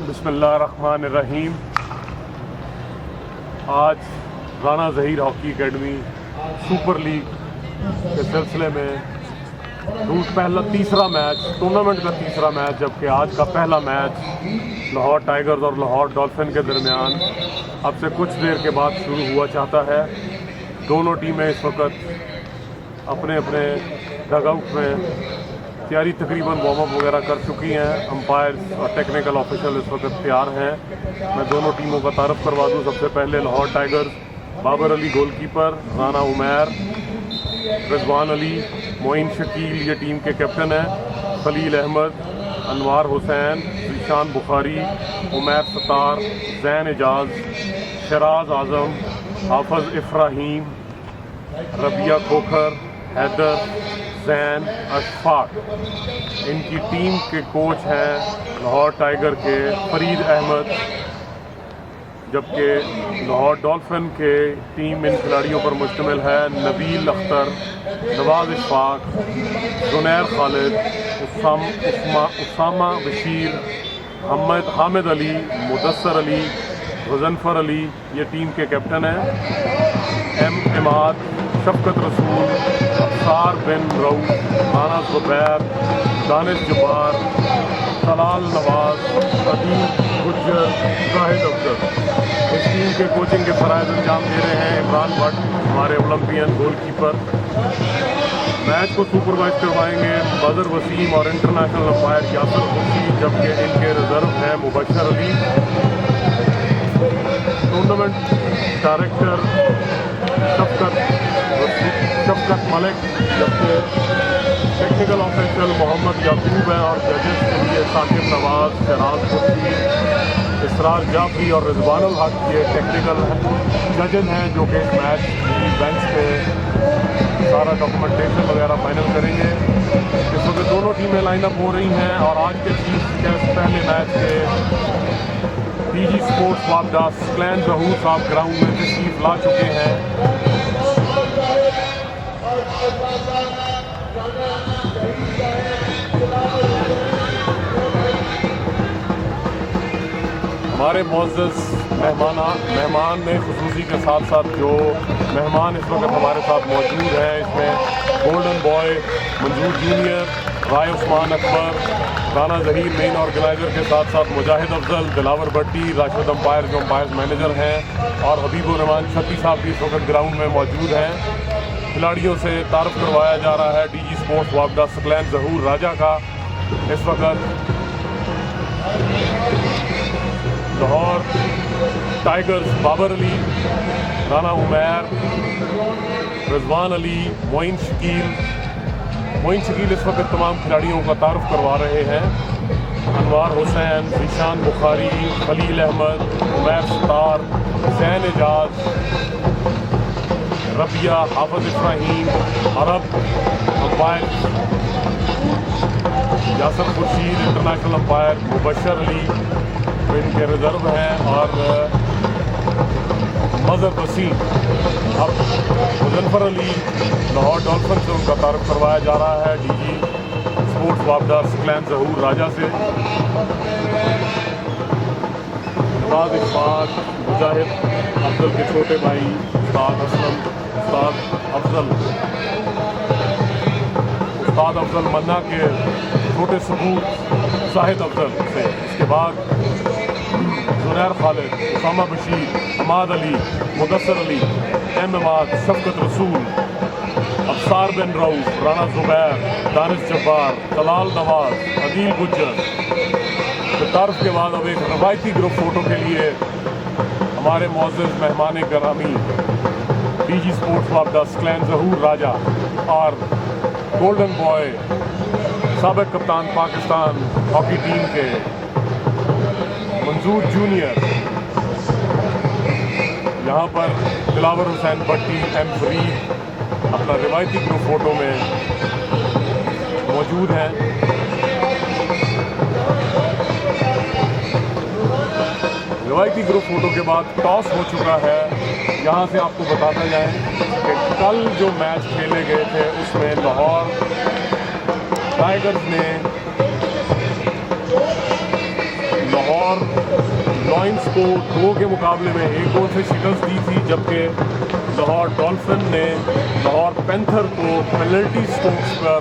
बिस्मिल्लाहिर्रहमानिर्रहीम। आज Rana Zaheer hockey academy super league के सिलसिले में पहला तीसरा मैच, टूर्नामेंट का तीसरा मैच, जबकि आज का पहला मैच लाहौर टाइगर्स और लाहौर डॉल्फिन के दरमियान अब से कुछ देर के बाद शुरू हुआ चाहता है। दोनों टीमें इस वक्त अपने अपने डगआउट में तैयारी तकरीबन वार्म अप वगैरह कर चुकी हैं। अंपायर्स और टेक्निकल ऑफिशियल इस वक्त तैयार हैं। मैं दोनों टीमों का तारफ़ करवा दूं। सबसे पहले लाहौर टाइगर्स, बाबर अली गोलकीपर, राना उमैर, रिजवान अली, मोइन शकील ये टीम के कैप्टन हैं, खलील अहमद, अनवार हुसैन, ज़ीशान बुखारी, उमैर सतार, ज़ैन एजाज, शराज आज़म, हाफिज़ इफ्राहीम, रबिया खोखर, हैदर, ज़ैन, अशफाक। इनकी टीम के कोच हैं लाहौर टाइगर के फरीद अहमद, जबकि लाहौर डॉल्फिन के टीम इन खिलाड़ियों पर मुश्तमिल है नबील अख्तर, नवाज इशफाक, जुनैर खालिद, उसामा बशीर, हामिद अली, मुदस्सर अली, गज़नफ़र अली ये टीम के कैप्टन हैं। इमाद, शफ़क़त रसूल, अफ्सार बिन रऊफ़, राना ज़ुबैर, दानिश जब्बार, तलाल नवाज, अदील गुज्जर, जाहिद अफजल। इस टीम के कोचिंग के फ़राइज़ अंजाम दे रहे हैं इमरान भट्ट, हमारे ओलंपियन गोलकीपर। मैच को सुपरवाइज करवाएंगे बदर वसीम और इंटरनेशनल अंपायर यासर खुर्शीद, जबकि इनके रिजर्व हैं मुबशर अली। टूर्नामेंट डायरेक्टर शफ़क़त मलिक, जबकि टेक्निकल ऑफिशियल मोहम्मद याकूब हैं और जजेस के लिए साकिब नवाज, शराज खुर्शीद, इसरार जाफरी और रिजवानुल हक ये टेक्निकल जजेस हैं, जो कि इस मैच की बेंच पे सारा डॉक्यूमेंटेशन वगैरह फाइनल करेंगे। इस वक्त दोनों टीमें लाइनअप हो रही हैं और आज के पहले मैच के डीजी स्पोर्ट्स वापडा स्क्लैन ज़हूर साहब ग्राउंड में तशरीफ ला चुके हैं। हमारे मुअज़्ज़ज़ मेहमान में खुसूसी के साथ साथ जो मेहमान इस वक्त हमारे साथ मौजूद हैं, इसमें गोल्डन बॉय मंजूर जूनियर, राय उस्मान अकबर, राना ज़हीर मेन ऑर्गेनाइज़र के साथ साथ मुजाहिद अफजल, दिलावर भट्टी, राशिद अंपायर जो अंपायर मैनेजर हैं, और हबीबुर रहमान छत्ती साहब भी इस वक्त ग्राउंड में मौजूद हैं। खिलाड़ियों से तारफ़ करवाया जा रहा है डीजी स्पोर्ट्स वापडा स्क्लैन ज़हूर राजा का। इस वक्त लाहौर टाइगर्स बाबर अली, राना उमैर, रिजवान अली, मोइन शकील इस वक्त तमाम खिलाड़ियों का तारफ़ करवा रहे हैं। अनवार हुसैन, ज़ीशान बुखारी, खलील अहमद, उमैर सतार, ज़ैन Ejaz, Rabia, Hafiz Ifrahim, Arab umpire Yasir Khurshid, international umpire Mubashir Ali जो इनके रिजर्व हैं, और मज़हर वसीम। अब गज़नफ़र अली लाहौर डॉल्फिन से उनका तारफ़ करवाया जा रहा है डीजी स्पोर्ट्स वापडा स्क्लैन ज़हूर राजा से। नवाज इशफाक, मुजाहिद अफजल के छोटे भाई उस्ताद असलम, उस्ताद अफजल मन्ना के छोटे सबूत जाहिद अफजल से। इसके बाद जुनैर खालिद, उसामा बशीर, हमाद अली, मुदस्सर अली, इमाद, शफ़क़त रसूल, अफ्सार बिन रऊफ़, राना ज़ुबैर, दानिश जब्बार, तलाल नवाज, अदील गुज्जर। तो तारफ़ के बाद अब एक रवायती ग्रुप फ़ोटो के लिए हमारे मुअज़्ज़ज़ मेहमान गिरामी डीजी स्पोर्ट्स वापडा स्क्लैन ज़हूर राजा और गोल्डन बॉय साबिक कप्तान पाकिस्तान हॉकी टीम के मंजूर जूनियर, यहाँ पर दिलावर हुसैन भट्टी एम फरीद अपना रिवायती ग्रुप फोटो में मौजूद हैं। रिवायती ग्रुप फोटो के बाद टॉस हो चुका है। यहाँ से आपको बताता जाए कि कल जो मैच खेले गए थे उसमें लाहौर टाइगर्स ने लाहौर लॉयंस को 2 के मुकाबले में 1 गोल से शिकस्त दी थी, जबकि लाहौर डॉल्फिन ने लाहौर पैंथर को पेनल्टी स्ट्रोक्स पर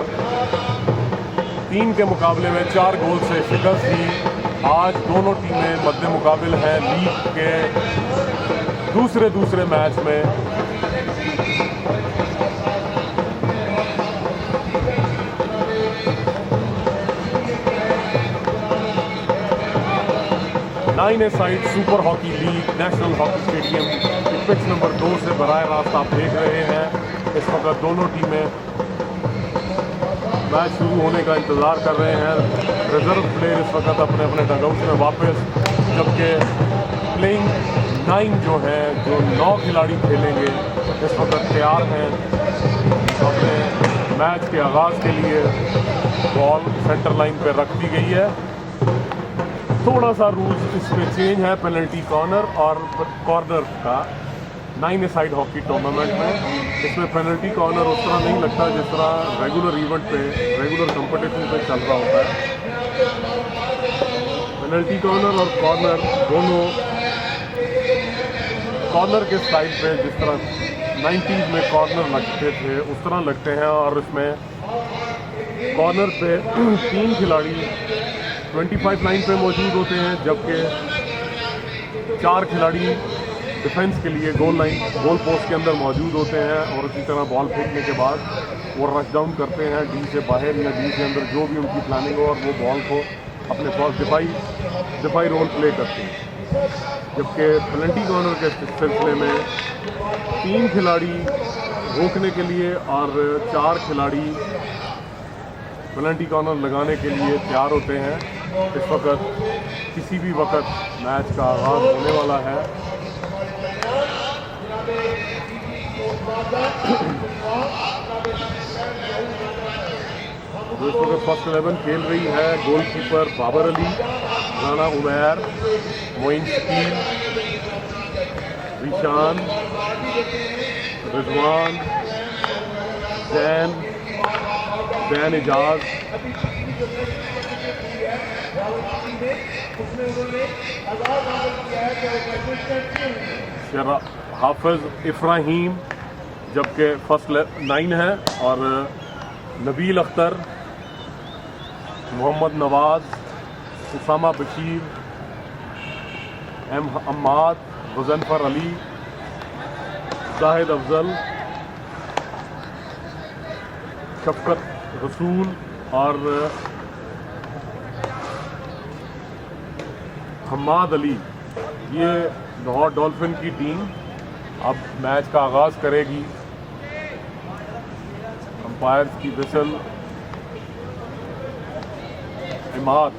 3 के मुकाबले में 4 गोल से शिकस्त दी। आज दोनों टीमें मद्दे मुकाबिल हैं लीग के दूसरे मैच में। Nine a side super hockey league national hockey stadium pitch number 2 से बराह रास्त आप देख रहे हैं। इस वक्त दोनों टीमें मैच शुरू होने का इंतज़ार कर रहे हैं। रिजर्व प्लेयर इस वक्त अपने अपने डगआउट में वापस, जबकि प्लेइंग 9 जो 9 खिलाड़ी खेलेंगे इस वक्त तैयार हैं अपने मैच के आगाज़ के लिए। बॉल सेंटर लाइन पर रख दी गई है। थोड़ा सा रूल्स इसमें चेंज है पेनल्टी कॉर्नर का 9 ए साइड हॉकी टूर्नामेंट में। इसमें पेनल्टी कॉर्नर उस तरह नहीं लगता जिस तरह रेगुलर इवेंट पे, रेगुलर कंपटीशन पे चल रहा होता है। पेनल्टी कॉर्नर और कॉर्नर दोनों कॉर्नर के साइड पे जिस तरह 90s में कॉर्नर लगते थे उस तरह लगते हैं, और इसमें कॉर्नर पे 3 खिलाड़ी 25 लाइन पे मौजूद होते हैं, जबकि 4 खिलाड़ी डिफेंस के लिए गोल पोस्ट के अंदर मौजूद होते हैं। और इसी तरह बॉल फेंकने के बाद वो रश डाउन करते हैं डी से बाहर या डी से अंदर, जो भी उनकी प्लानिंग हो, और वो बॉल को अपने पास दिफाई रोल प्ले करते हैं। जबकि पेनल्टी कॉर्नर के सिलसिले में 3 खिलाड़ी रोकने के लिए और 4 खिलाड़ी पेनल्टी कॉर्नर लगाने के लिए तैयार होते हैं। इस वक्त किसी भी वक्त मैच का आगाज़ होने वाला है। जो इस वक्त फर्स्ट 11 खेल रही है, गोलकीपर बाबर अली, राना उमैर, मोइन शकील, रिशान, रिजवान, जैन एजाज, हाफिज इफ्राहीम, जबकि फर्स्ट 9 है, और नबील अख्तर, मोहम्मद नवाज, उसामा बशीर, एम अम्माद, गुजनफर अली, जाहिद अफजल, शफकत रसूल और हम्माद अली। ये लाहौर डॉल्फिन की टीम अब मैच का आगाज़ करेगी। अंपायर्स की विसल, इमाद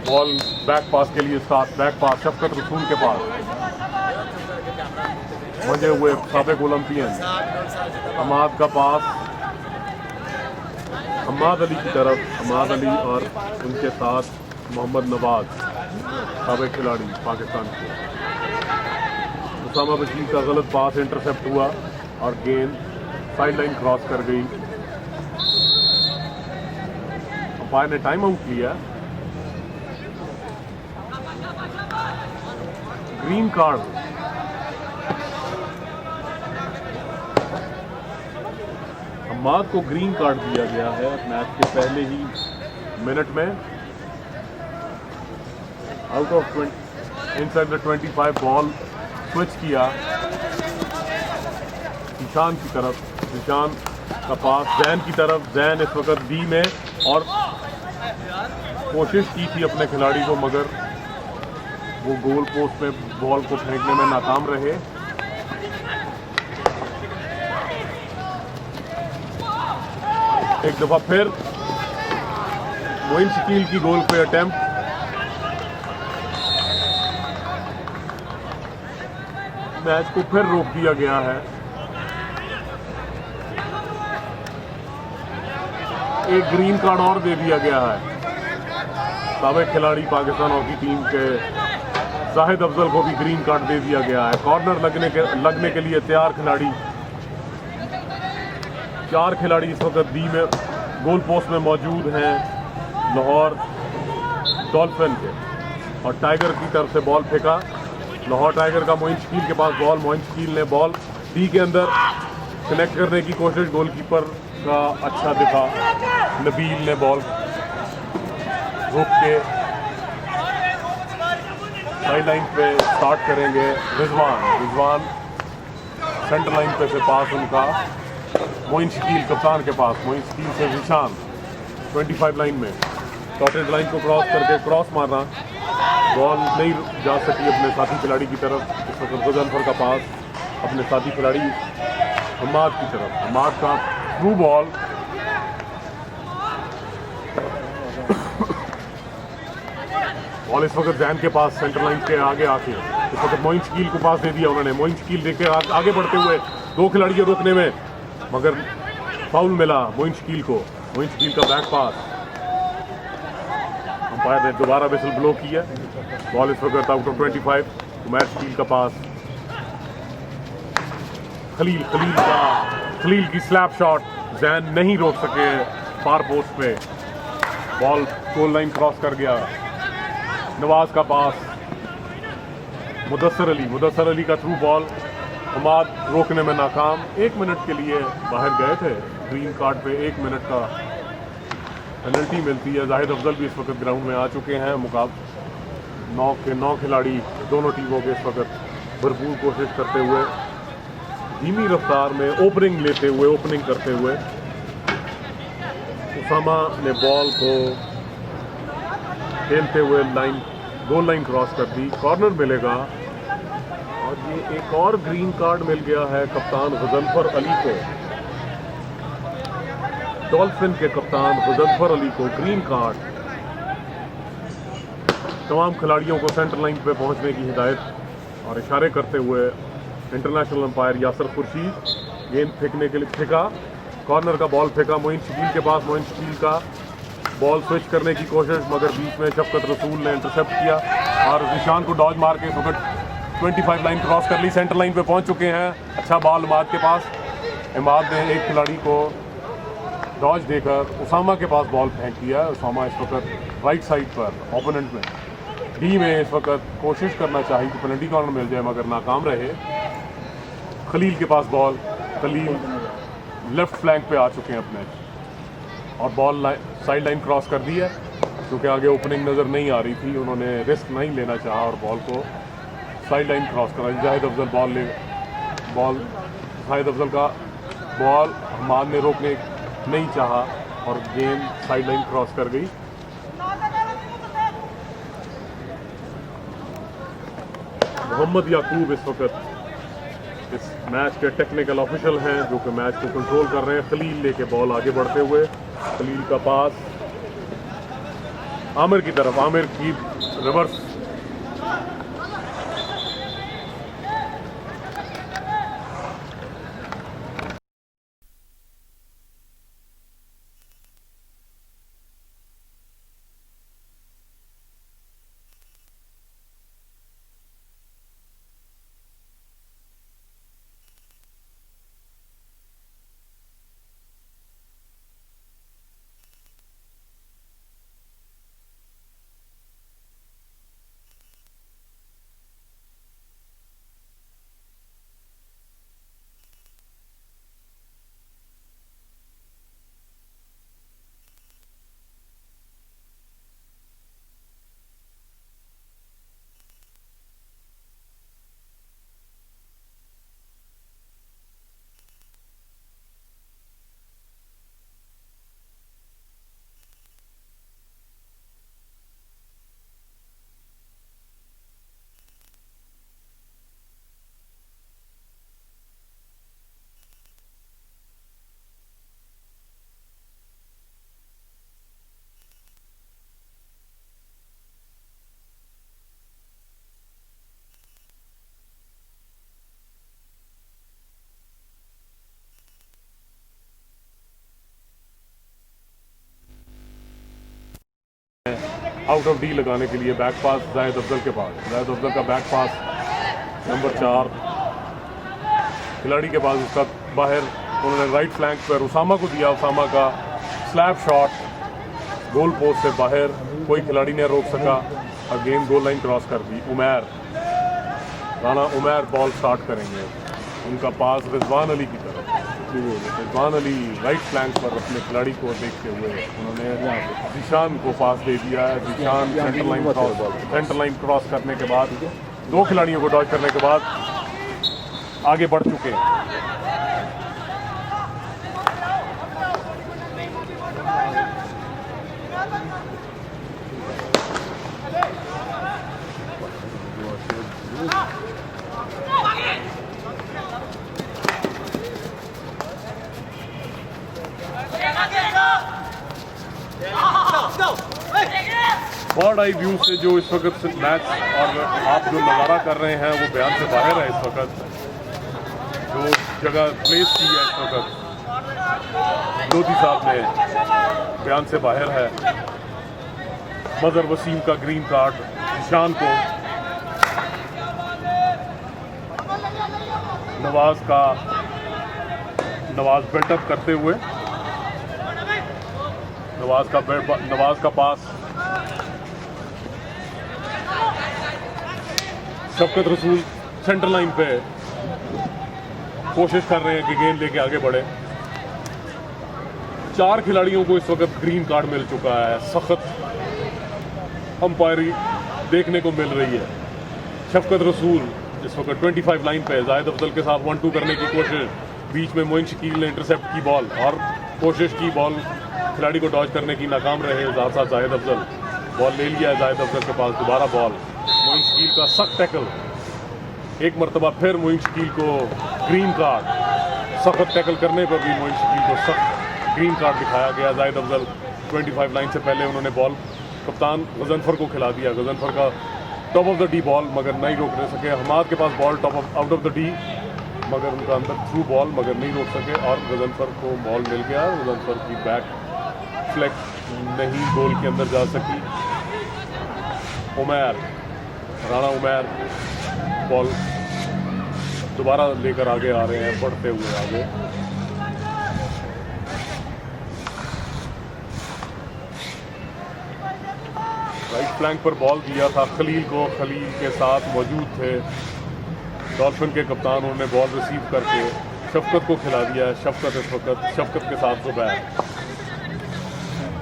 बॉल बैक पास के लिए साथ, बैक पास शफकत रसूल के पास, मजे हुए साबिक ओलंपियन हमाद का पास हम्माद अली की तरफ, हम्माद अली और उनके साथ मोहम्मद नवाज, साबिक खिलाड़ी पाकिस्तान के। उसामा बशीर का गलत पास इंटरसेप्ट हुआ और गेंद साइड लाइन क्रॉस कर गई। अंपायर ने टाइम आउट लिया। ग्रीन कार्ड हम्माद को ग्रीन कार्ड दिया गया है मैच के पहले ही मिनट में। Out of inside the 25 ball switch किया ईशान की तरफ, ईशान का पास जैन की तरफ, जैन इस वक्त बी में और कोशिश की थी अपने खिलाड़ी को, मगर वो गोल पोस्ट पे बॉल को फेंकने में नाकाम रहे। एक दफा फिर मोइन शकील की गोल पे अटेम्प्ट, मैच को फिर रोक दिया गया है। एक ग्रीन कार्ड और दे दिया गया है साबिक खिलाड़ी पाकिस्तान हॉकी टीम के जाहिद अफजल को भी ग्रीन कार्ड दे दिया गया है। कॉर्नर लगने के लिए तैयार खिलाड़ी, 4 खिलाड़ी इस वक्त डी में गोल पोस्ट में मौजूद हैं लाहौर डॉल्फिन के। और टाइगर की तरफ से बॉल फेंका लाहौर टाइगर का, मोइन शकील के पास बॉल, मोइन शकील ने बॉल डी के अंदर कनेक्ट करने की कोशिश, गोलकीपर का अच्छा दिखा, नबील ने बॉल रोक के साइड लाइन पे स्टार्ट करेंगे। रिजवान सेंटर लाइन पे से पास उनका मोइन शकील कप्तान के पास, मोइन शकील से निशान 25 लाइन में डॉटेड लाइन को क्रॉस करके क्रॉस मारना, बॉल नहीं जा सकी अपने साथी खिलाड़ी की तरफ। इस वक्त गुजनफर का पास अपने साथी खिलाड़ी हमाद की तरफ, हमाद का थ्रू बॉल, बॉल इस वक्त जैन के पास सेंटर लाइन के आगे आके इस वक्त मोइन शकील को पास दे दिया उन्होंने। मोइन शकील देख के आगे बढ़ते हुए 2 खिलाड़ियों रोकने में, मगर फाउल मिला मोइन शकील को। मोइन शकील का बैक पास, अंपायर ने दोबारा विसल ब्लो की है। बॉल इस वक्त आउट ऑफ 25। उमैर शकील का पास, खलील की स्लैप शॉट, जैन नहीं रोक सके फार पोस्ट पे, बॉल गोल लाइन क्रॉस कर गया। नवाज का पास, मुदस्सर अली का थ्रू बॉल, हमाद रोकने में नाकाम। 1 मिनट के लिए बाहर गए थे, ग्रीन कार्ड पे 1 मिनट का पेनल्टी मिलती है। जाहिद अफजल भी इस वक्त ग्राउंड में आ चुके हैं। 9 के 9 खिलाड़ी दोनों टीमों के इस वक्त भरपूर कोशिश करते हुए, धीमी रफ्तार में ओपनिंग करते हुए उसामा ने बॉल को खेलते हुए गोल लाइन क्रॉस कर दी। कॉर्नर मिलेगा और ये एक और ग्रीन कार्ड मिल गया है कप्तान गुजनफर अली को, डॉल्फिन के कप्तान गुजनफर अली को ग्रीन कार्ड। तमाम खिलाड़ियों को सेंटर लाइन पे पहुंचने की हिदायत और इशारे करते हुए इंटरनेशनल अंपायर यासर खुर्शीद गेंद फेंकने के लिए फेंका, कॉर्नर का बॉल फेंका मोइन शकील के पास। मोइन शकील का बॉल स्विच करने की कोशिश, मगर बीच में शफकत रसूल ने इंटरसेप्ट किया और निशान को डॉज मार के वक्त 25 लाइन क्रॉस कर ली, सेंटर लाइन पे पहुंच चुके हैं। अच्छा बॉल इमाद के पास, इमाद ने एक खिलाड़ी को डॉज देकर उसामा के पास बॉल फेंक दिया। उसामा इस वक्त राइट साइड पर ओपोनेंट में डी में इस वक्त कोशिश करना चाहिए कि पेनल्टी कॉर्नर मिल जाए, मगर नाकाम रहे। खलील के पास बॉल, खलील लेफ्ट फ्लैंक पे आ चुके हैं अपने और बॉल साइड लाइन क्रॉस कर दी है, क्योंकि आगे ओपनिंग नज़र नहीं आ रही थी, उन्होंने रिस्क नहीं लेना चाहा और बॉल को साइड लाइन क्रॉस करा। जाहिद अफजल जाहिद अफजल का बॉल हमाद ने रोकने नहीं चाहा और गेंद साइड लाइन क्रॉस कर गई। मोहम्मद याकूब इस वक्त इस मैच के टेक्निकल ऑफिशियल हैं, जो कि मैच को कंट्रोल कर रहे हैं। खलील लेके बॉल आगे बढ़ते हुए, खलील का पास आमिर की तरफ, आमिर की रिवर्स आउट ऑफ डी लगाने के लिए बैक पास जायद अफजल के पास, जायद अफजल का बैक पास नंबर 4 खिलाड़ी के पास, उसका बाहर उन्होंने राइट फ्लैंक पर उसामा को दिया, उसामा का स्लैब शॉट गोल पोस्ट से बाहर, कोई खिलाड़ी ने रोक सका और गेंद गोल लाइन क्रॉस कर दी। राना उमैर बॉल स्टार्ट करेंगे, उनका पास रिजवान अली की तरफ, रिजवान अली राइट फ्लैंक पर अपने खिलाड़ी को देखते हुए उन्होंने जीशान को पास दे दिया है। जीशान सेंटर लाइन क्रॉस करने के बाद 2 खिलाड़ियों को डॉज करने के बाद आगे बढ़ चुके हैं। बर्ड आई व्यू से जो इस वक्त मैच और आप जो नज़ारा कर रहे हैं वो बयान से बाहर है। इस वक्त जो जगह प्लेस की है इस वक्त लोधी साहब ने बयान से बाहर है। मजहर वसीम का ग्रीन कार्ड निशान को, नवाज बिल्टअप करते हुए, नवाज का पास शफकत रसूल सेंटर लाइन पे कोशिश कर रहे हैं कि गेंद लेके आगे बढ़े। 4 खिलाड़ियों को इस वक्त ग्रीन कार्ड मिल चुका है। सख्त अंपायरी देखने को मिल रही है। शफकत रसूल इस वक्त 25 लाइन पे जायद अफजल के साथ 1-2 करने की कोशिश, बीच में मोइन शकील ने इंटरसेप्ट की बॉल और कोशिश की बॉल खिलाड़ी को डॉज करने की, नाकाम रहे। साथ जायद अफजल बॉल ले लिया है, जायद अफजल के पास दोबारा बॉल, मोइन शकील का सख्त टैकल, एक मरतबा फिर मोइन शकील को ग्रीन कार्ड, सख्त टैकल करने पर भी मोइन शकील को सख्त ग्रीन कार्ड दिखाया गया। जायद अफजल 25 लाइन से पहले उन्होंने बॉल कप्तान गजनफर को खिला दिया। गजनफर का top of the D ball मगर नहीं रोक सके। हमाद के पास ball out of the D मगर उनका अंदर थ्रू बॉल मगर नहीं रोक सके और गजनफर को बॉल मिल गया। गजनफर की बैक फ्लैग नहीं गोल के अंदर जा सकी। राना उमैर बॉल दोबारा लेकर आगे आ रहे हैं, बढ़ते हुए आगे। राइट फ्लैंक पर बॉल दिया था खलील को, खलील के साथ मौजूद थे डॉल्फिन के कप्तान, उन्होंने बॉल रिसीव करके शफकत को खिला दिया है। शफकत के साथ जुबैर,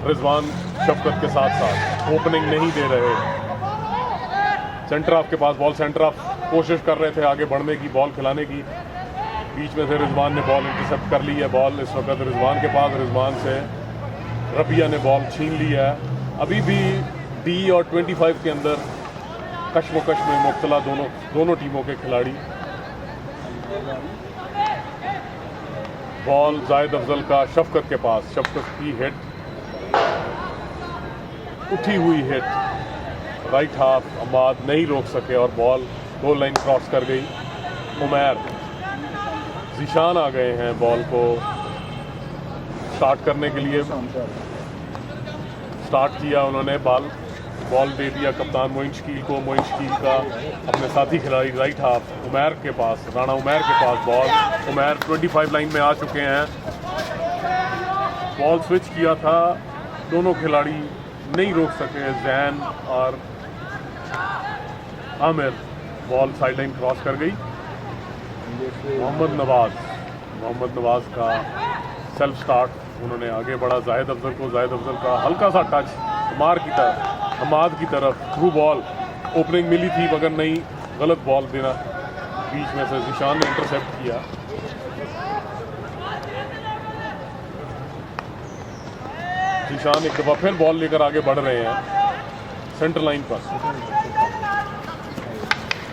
रिजवान शफकत के साथ ओपनिंग नहीं दे रहे। सेंटर ऑफ के पास बॉल, सेंटर ऑफ कोशिश कर रहे थे आगे बढ़ने की, बॉल खिलाने की, बीच में से रिजवान ने बॉल इंटरसेप्ट कर ली है। बॉल इस वक्त रिजवान के पास, रिजवान से रबिया ने बॉल छीन ली है। अभी भी डी और 25 के अंदर कश्मकश में मुब्तला दोनों टीमों के खिलाड़ी। बॉल जायद अफजल का शफकत के पास, शफकत की हिट, उठी हुई हिट, राइट हाफ अमाद नहीं रोक सके और बॉल गोल लाइन क्रॉस कर गई। उमैर जीशान आ गए हैं बॉल को स्टार्ट करने के लिए, स्टार्ट किया उन्होंने। बॉल दे दिया कप्तान मोइन शकील को। मोइन शकील का अपने साथी खिलाड़ी राइट हाफ उमैर के पास, राना उमैर के पास बॉल। उमैर 25 लाइन में आ चुके हैं। बॉल स्विच किया था, दोनों खिलाड़ी नहीं रोक सके, जैन और Aamir. Ball side line cross कर गई। मोहम्मद नवाज का सेल्फ स्टार्ट, उन्होंने आगे बढ़ा जायद अफजल को, जायद अफजल का हल्का सा टच हमाद की तरफ, थ्रू बॉल ओपनिंग मिली थी मगर नहीं, गलत बॉल देना, बीच में से जीशान ने इंटरसेप्ट किया। जीशान एक दफ़ा फिर बॉल लेकर आगे बढ़ रहे हैं सेंटर लाइन पर।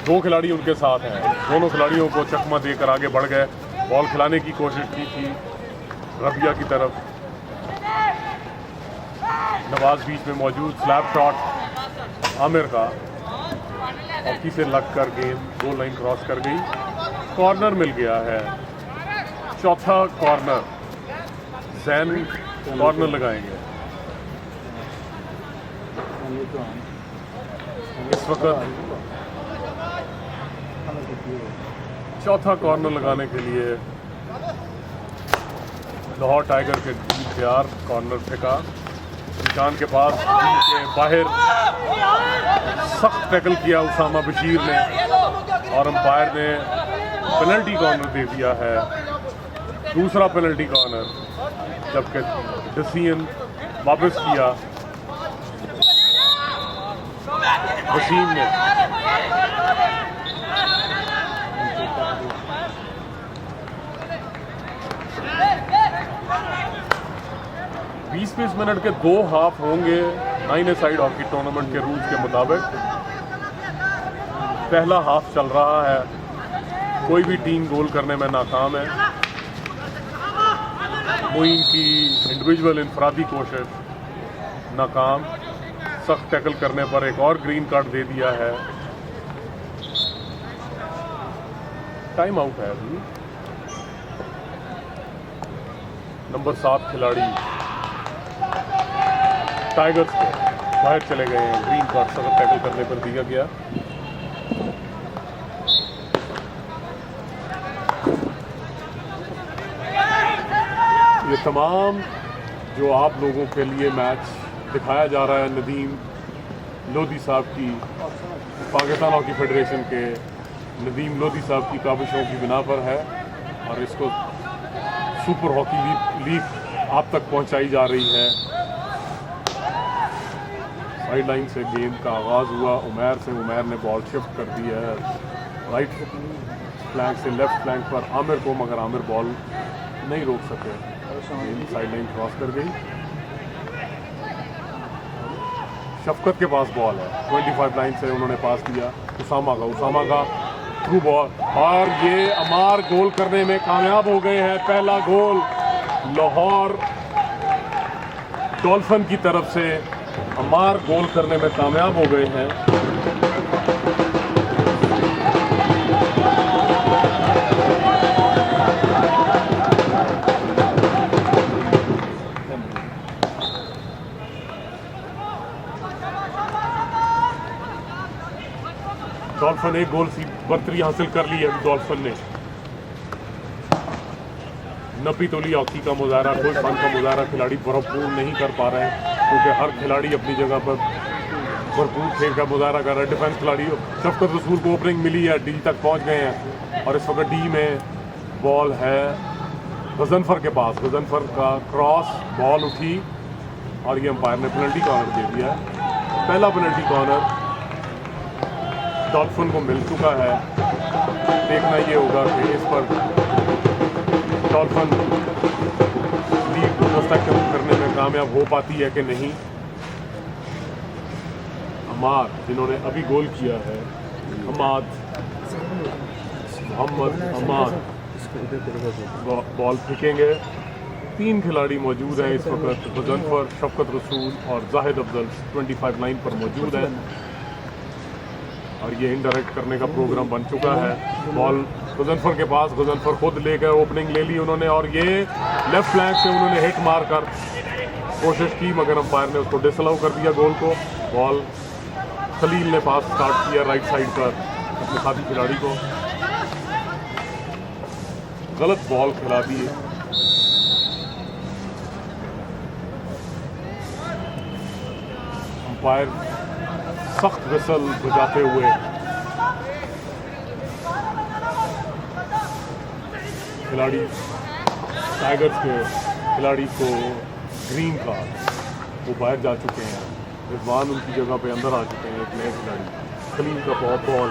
2 खिलाड़ी उनके साथ हैं, दोनों खिलाड़ियों को चकमा देकर आगे बढ़ गए। बॉल खिलाने की कोशिश की थी रबिया की तरफ। नवाज बीच में मौजूद, स्लैब शॉट आमिर का, हॉकी से लगकर गेंद गोल लाइन क्रॉस कर गई। कॉर्नर मिल गया है, चौथा कॉर्नर, जैन कॉर्नर लगाएंगे। इस वक्त चौथा कॉर्नर लगाने के लिए लाहौर टाइगर के टीम तैयार। कॉर्नर फेंका निशान के पास, टीम के बाहर सख्त टैकल किया उसामा बशीर ने और अंपायर ने पेनल्टी कॉर्नर दे दिया है। दूसरा पेनल्टी कॉर्नर, जबकि डिसीजन वापस किया वसीम ने। बीस मिनट के 2 हाफ होंगे 9 साइड हॉकी टूर्नामेंट के रूल्स के मुताबिक। पहला हाफ चल रहा है, कोई भी टीम गोल करने में नाकाम है। मोइन की इंडिविजुअल इनफरादी कोशिश नाकाम, सख्त टैकल करने पर एक और ग्रीन कार्ड दे दिया है। टाइम आउट है अभी। नंबर 7 खिलाड़ी टाइगर्स के बाहर चले गए हैं। ग्रीन कार्ड सख्त टैकल करने पर दिया गया। ये तमाम जो आप लोगों के लिए मैच दिखाया जा रहा है नदीम लोधी साहब की, पाकिस्तान हॉकी फेडरेशन के नदीम लोधी साहब की काबिशों की बिना पर है और इसको सुपर हॉकी लीग आप तक पहुंचाई जा रही है। साइड लाइन से गेंद का आगाज़ हुआ उमैर से। उमैर ने बॉल शिफ्ट कर दी है राइट फ्लैंक से लेफ्ट फ्लैंक पर आमिर को, मगर आमिर बॉल नहीं रोक सके। साइड लाइन क्रॉस कर गई। शफकत के पास बॉल है, 25 लाइन से उन्होंने पास किया उसामा का थ्रू बॉल और ये अमार गोल करने में कामयाब हो गए हैं। पहला गोल लाहौर डॉल्फिन की तरफ से अमार गोल करने में कामयाब हो गए हैं। डॉल्फिन एक गोल की बर्तरी हासिल कर ली है। डॉल्फिन ने नबी तोली हॉकी का मुजाहरा, कोई फन का मुजाहरा खिलाड़ी भरपूर नहीं कर पा रहे हैं क्योंकि हर खिलाड़ी अपनी जगह पर भरपूर खेल का मुजाहरा कर रहा है। डिफेंस खिलाड़ी शफकत रसूल को ओपनिंग मिली है, डी तक पहुंच गए हैं और इस वक्त डी में बॉल है गजनफर के पास। गजनफर का क्रॉस बॉल उठी और ये अंपायर ने पेनल्टी कॉर्नर दे दिया है। पहला पेनल्टी कॉर्नर डॉल्फिन को मिल चुका है। देखना ये होगा कि इस पर डॉल्फिन लीड मुस्तकम करने में कामयाब हो पाती है कि नहीं। अमार जिन्होंने अभी गोल किया है, मोहम्मद अमाद बॉल फेंकेंगे। 3 खिलाड़ी मौजूद हैं इस वक्त, गजनफर, शफकत रसूल और जाहिद अफजल 25 लाइन पर मौजूद है और ये इनडायरेक्ट करने का प्रोग्राम बन चुका है। बॉल गजनफर के पास, गजनफर खुद लेकर ओपनिंग ले ली उन्होंने और ये लेफ्ट फ्लैंक से उन्होंने हिट मार कर कोशिश की मगर अंपायर ने उसको डिसअलाउ कर दिया गोल को। बॉल खलील ने पास स्टार्ट किया राइट साइड पर अपने साथी खिलाड़ी को, गलत बॉल खिला दी। अंपायर सख्त विसल बजाते हुए खिलाड़ी टाइगर्स के खिलाड़ी को ग्रीन कार्ड, वो बाहर जा चुके हैं। रिजवान उनकी जगह पे अंदर आ चुके हैं। एक नए खिलाड़ी खलील का बॉल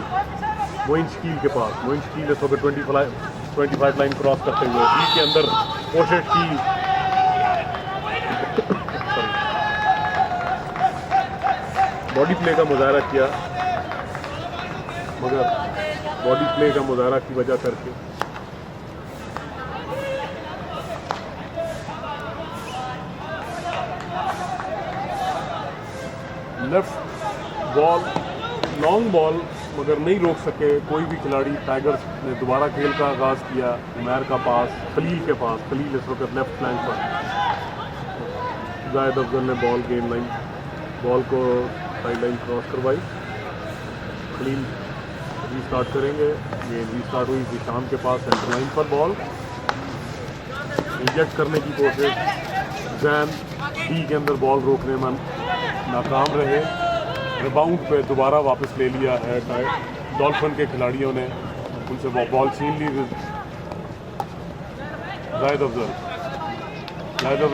मोइन शकील के पास। मोइन शकील इस वक्त 25 लाइन क्रॉस करते हुए बी के अंदर कोशिश की, बॉडी प्ले का मुजाहरा किया मगर बॉडी प्ले का मुजाहरा की वजह करके लेफ्ट बॉल लॉन्ग बॉल मगर नहीं रोक सके कोई भी खिलाड़ी। टाइगर्स ने दोबारा खेल का आगाज़ किया। उमैर का पास खलील के पास, खलील इस वक्त लेफ्ट फ्लैंक पर। जाहिद अफजल ने बॉल गेम लाइन बॉल को साइड लाइन क्रॉस करवाई, क्लीन रीस्टार्ट करेंगे। ये रीस्टार्ट हुई जिशान के पास सेंटर लाइन पर बॉल, इंजेक्ट करने की कोशिश, जैन डी के अंदर बॉल रोकने में नाकाम रहे। रिबाउंड पे दोबारा वापस ले लिया है डॉल्फिन के खिलाड़ियों ने, उनसे बॉल छीन ली। जायद अफजल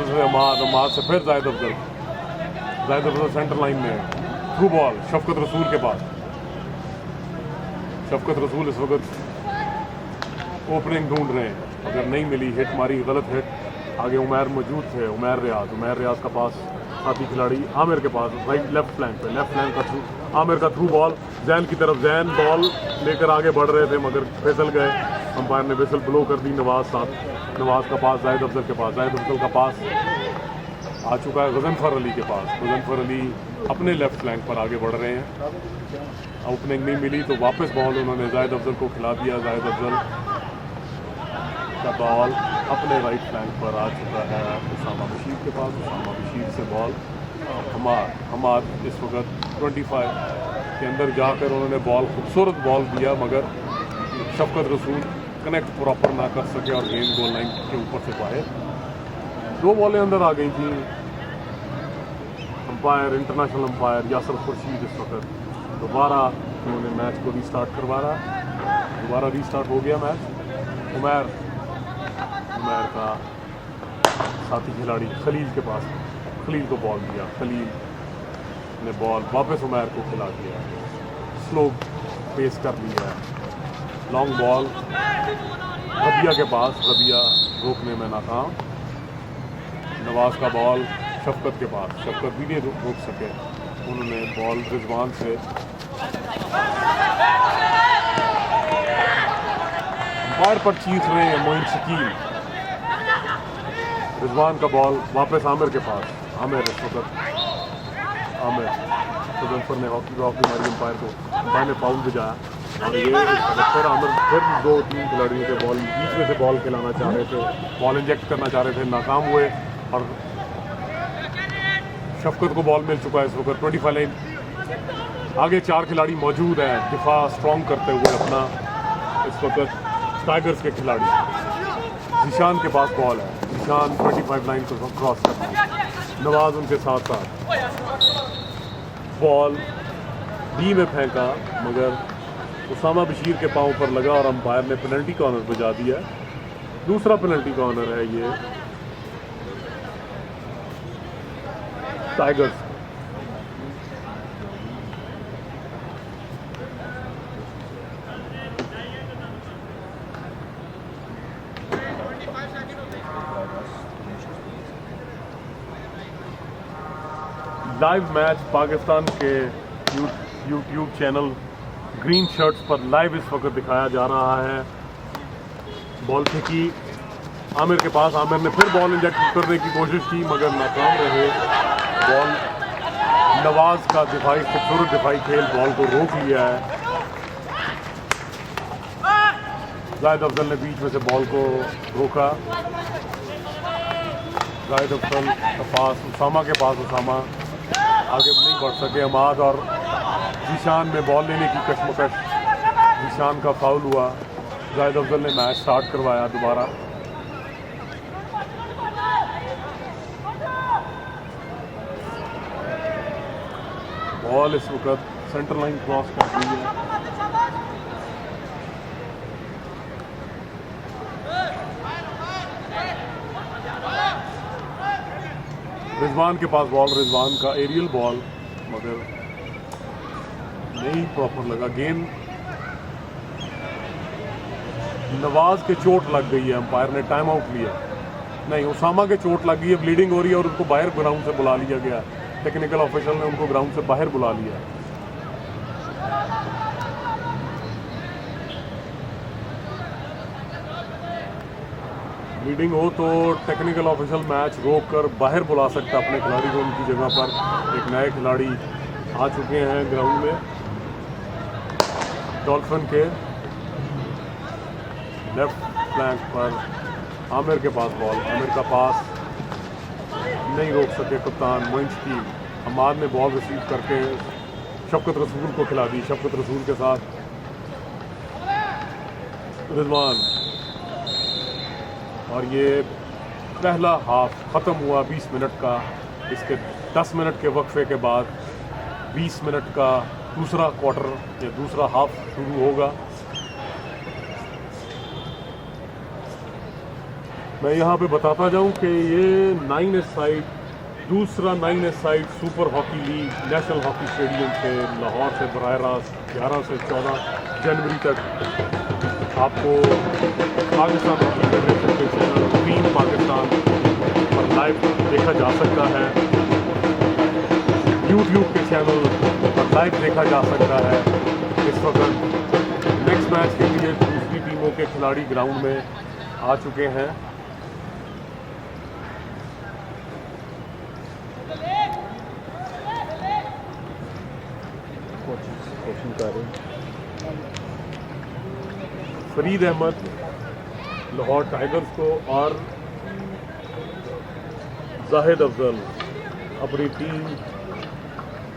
से अमाद से फिर जायद अफजल सेंटर लाइन में थ्रू बॉल शफकत रसूल के पास। शफकत रसूल इस वक्त ओपनिंग ढूंढ रहे हैं, अगर नहीं मिली हिट मारी, गलत हिट। आगे उमैर मौजूद थे, उमैर रियाज का पास साथी खिलाड़ी आमिर के पास राइट लेफ्ट फ्लैंक का थ्रू, आमिर का थ्रू बॉल जैन की तरफ। जैन बॉल लेकर आगे बढ़ रहे थे मगर फिसल गए, अंपायर ने विसल ब्लो कर दी। नवाज का पास जायद अफजल के पास, जायद अफजल का पास आ चुका है गजनफर अली के पास। गजनफर अली अपने लेफ्ट फ्लैंक पर आगे बढ़ रहे हैं, ओपनिंग नहीं मिली तो वापस बॉल उन्होंने जायद अफजल को खिला दिया। जायद अफजल का बॉल अपने राइट फ्लैंक पर आ चुका है उसामा बशीर के पास। उसामा बशीर से बॉल हमाद इस वक्त 25 के अंदर जाकर उन्होंने बॉल खूबसूरत बॉल दिया मगर शफकत रसूल कनेक्ट प्रॉपर ना कर सके और गेंद गोल लाइन के ऊपर से बाहर। 2 बॉलें अंदर आ गई थी। Umpire international umpire Yasir Khurshid इस वक्त दोबारा उन्होंने मैच को रीस्टार्ट करवाया। दोबारा रीस्टार्ट हो गया मैच। उमैर का साथी खिलाड़ी खलील के पास, खलील को बॉल दिया, खलील ने बॉल वापस उमैर को खिला दिया, स्लो पेस कर लिया। लॉन्ग बॉल रबिया के पास, रबिया रोकने में नाकाम। नवाज का बॉल शफकत के पास, शफकत भी नहीं रोक सके, उन्होंने बॉल रिजवान से अंपायर पर चीख रहे हैं मोइन शकील। रिजवान का बॉल वापस आमिर के पास, आमिर इस वक्त गजनफर ने हॉकी मारी अंपायर को, अंपायर ने फाउल बजाया और ये फिर आमिर फिर 2-3 खिलाड़ियों के बॉल बीच में से बॉल खिलाना चाह रहे थे, बॉल इंजेक्ट करना चाह रहे थे, नाकाम हुए और शफकत को बॉल मिल चुका है इस वक्त 25 लाइन। आगे 4 खिलाड़ी मौजूद हैं दिफा स्ट्रॉन्ग करते हुए अपना। इस वक्त टाइगर्स के खिलाड़ी जिशान के पास बॉल है, जिशान 25 लाइन को क्रॉस करते हैं, नवाज उनके साथ बॉल डी में फेंका मगर उसामा बशीर के पांव पर लगा और अंपायर ने पेनल्टी कॉर्नर बजा दिया। दूसरा पेनल्टी कॉर्नर है ये टाइगर्स। लाइव मैच पाकिस्तान के यूट्यूब चैनल ग्रीन शर्ट्स पर लाइव इस वक्त दिखाया जा रहा है। बॉल फेंकी आमिर के पास, आमिर ने फिर बॉल इंजेक्ट करने की कोशिश की मगर नाकाम रहे। बॉल नवाज का खूबसूरत दिफाई खेल बॉल को रोक लिया है। जायद अफजल ने बीच में से बॉल को रोका। जायद अफजल का पास उसामा के पास, उसामा आगे नहीं बढ़ सके। अमाद और जिशान में बॉल लेने की कशमकश, जिशान का फाउल हुआ। जायद अफजल ने मैच स्टार्ट करवाया दोबारा। बॉल इस वक्त सेंटर लाइन क्रॉस कर दी है। रिजवान के पास बॉल, रिजवान का एरियल बॉल मगर नहीं प्रॉपर लगा। गेंद नवाज के चोट लग गई है, अंपायर ने टाइम आउट लिया। नहीं, उसामा के चोट लग गई है, ब्लीडिंग हो रही है और उनको बाहर ग्राउंड से बुला लिया गया। टेक्निकल ऑफिशियल ने उनको ग्राउंड से बाहर बुला लिया। ब्लीडिंग हो तो टेक्निकल ऑफिशियल मैच रोक कर बाहर बुला सकता अपने खिलाड़ी को। उनकी जगह पर एक नए खिलाड़ी आ चुके हैं ग्राउंड में। डॉल्फिन के लेफ्ट फ्लैंक पर आमिर के पास बॉल, आमिर का पास नहीं रोक सके कप्तान मोइन शकील। हमाद ने बॉल रिसीव करके शफकत रसूल को खिला दी। शफकत रसूल के साथ रिजवान, और ये पहला हाफ ख़त्म हुआ 20 मिनट का। इसके 10 मिनट के वक्फे के बाद 20 मिनट का दूसरा क्वार्टर या दूसरा हाफ शुरू होगा। मैं यहाँ पे बताता जाऊँ कि ये 9A-साइड दूसरा nine a side super hockey league national hockey stadium से लाहौर से बराह रास्त 11 से 14 जनवरी तक आपको पाकिस्तान हॉकी फेडरेशन के चैनल टीम पाकिस्तान पर लाइव देखा जा सकता है। यूट्यूब के चैनल पर लाइव देखा जा सकता है। इस वक्त नेक्स्ट मैच के लिए दूसरी टीमों के खिलाड़ी ग्राउंड में आ चुके हैं। फरीद अहमद लाहौर टाइगर्स को और जाहिद अफजल अपनी टीम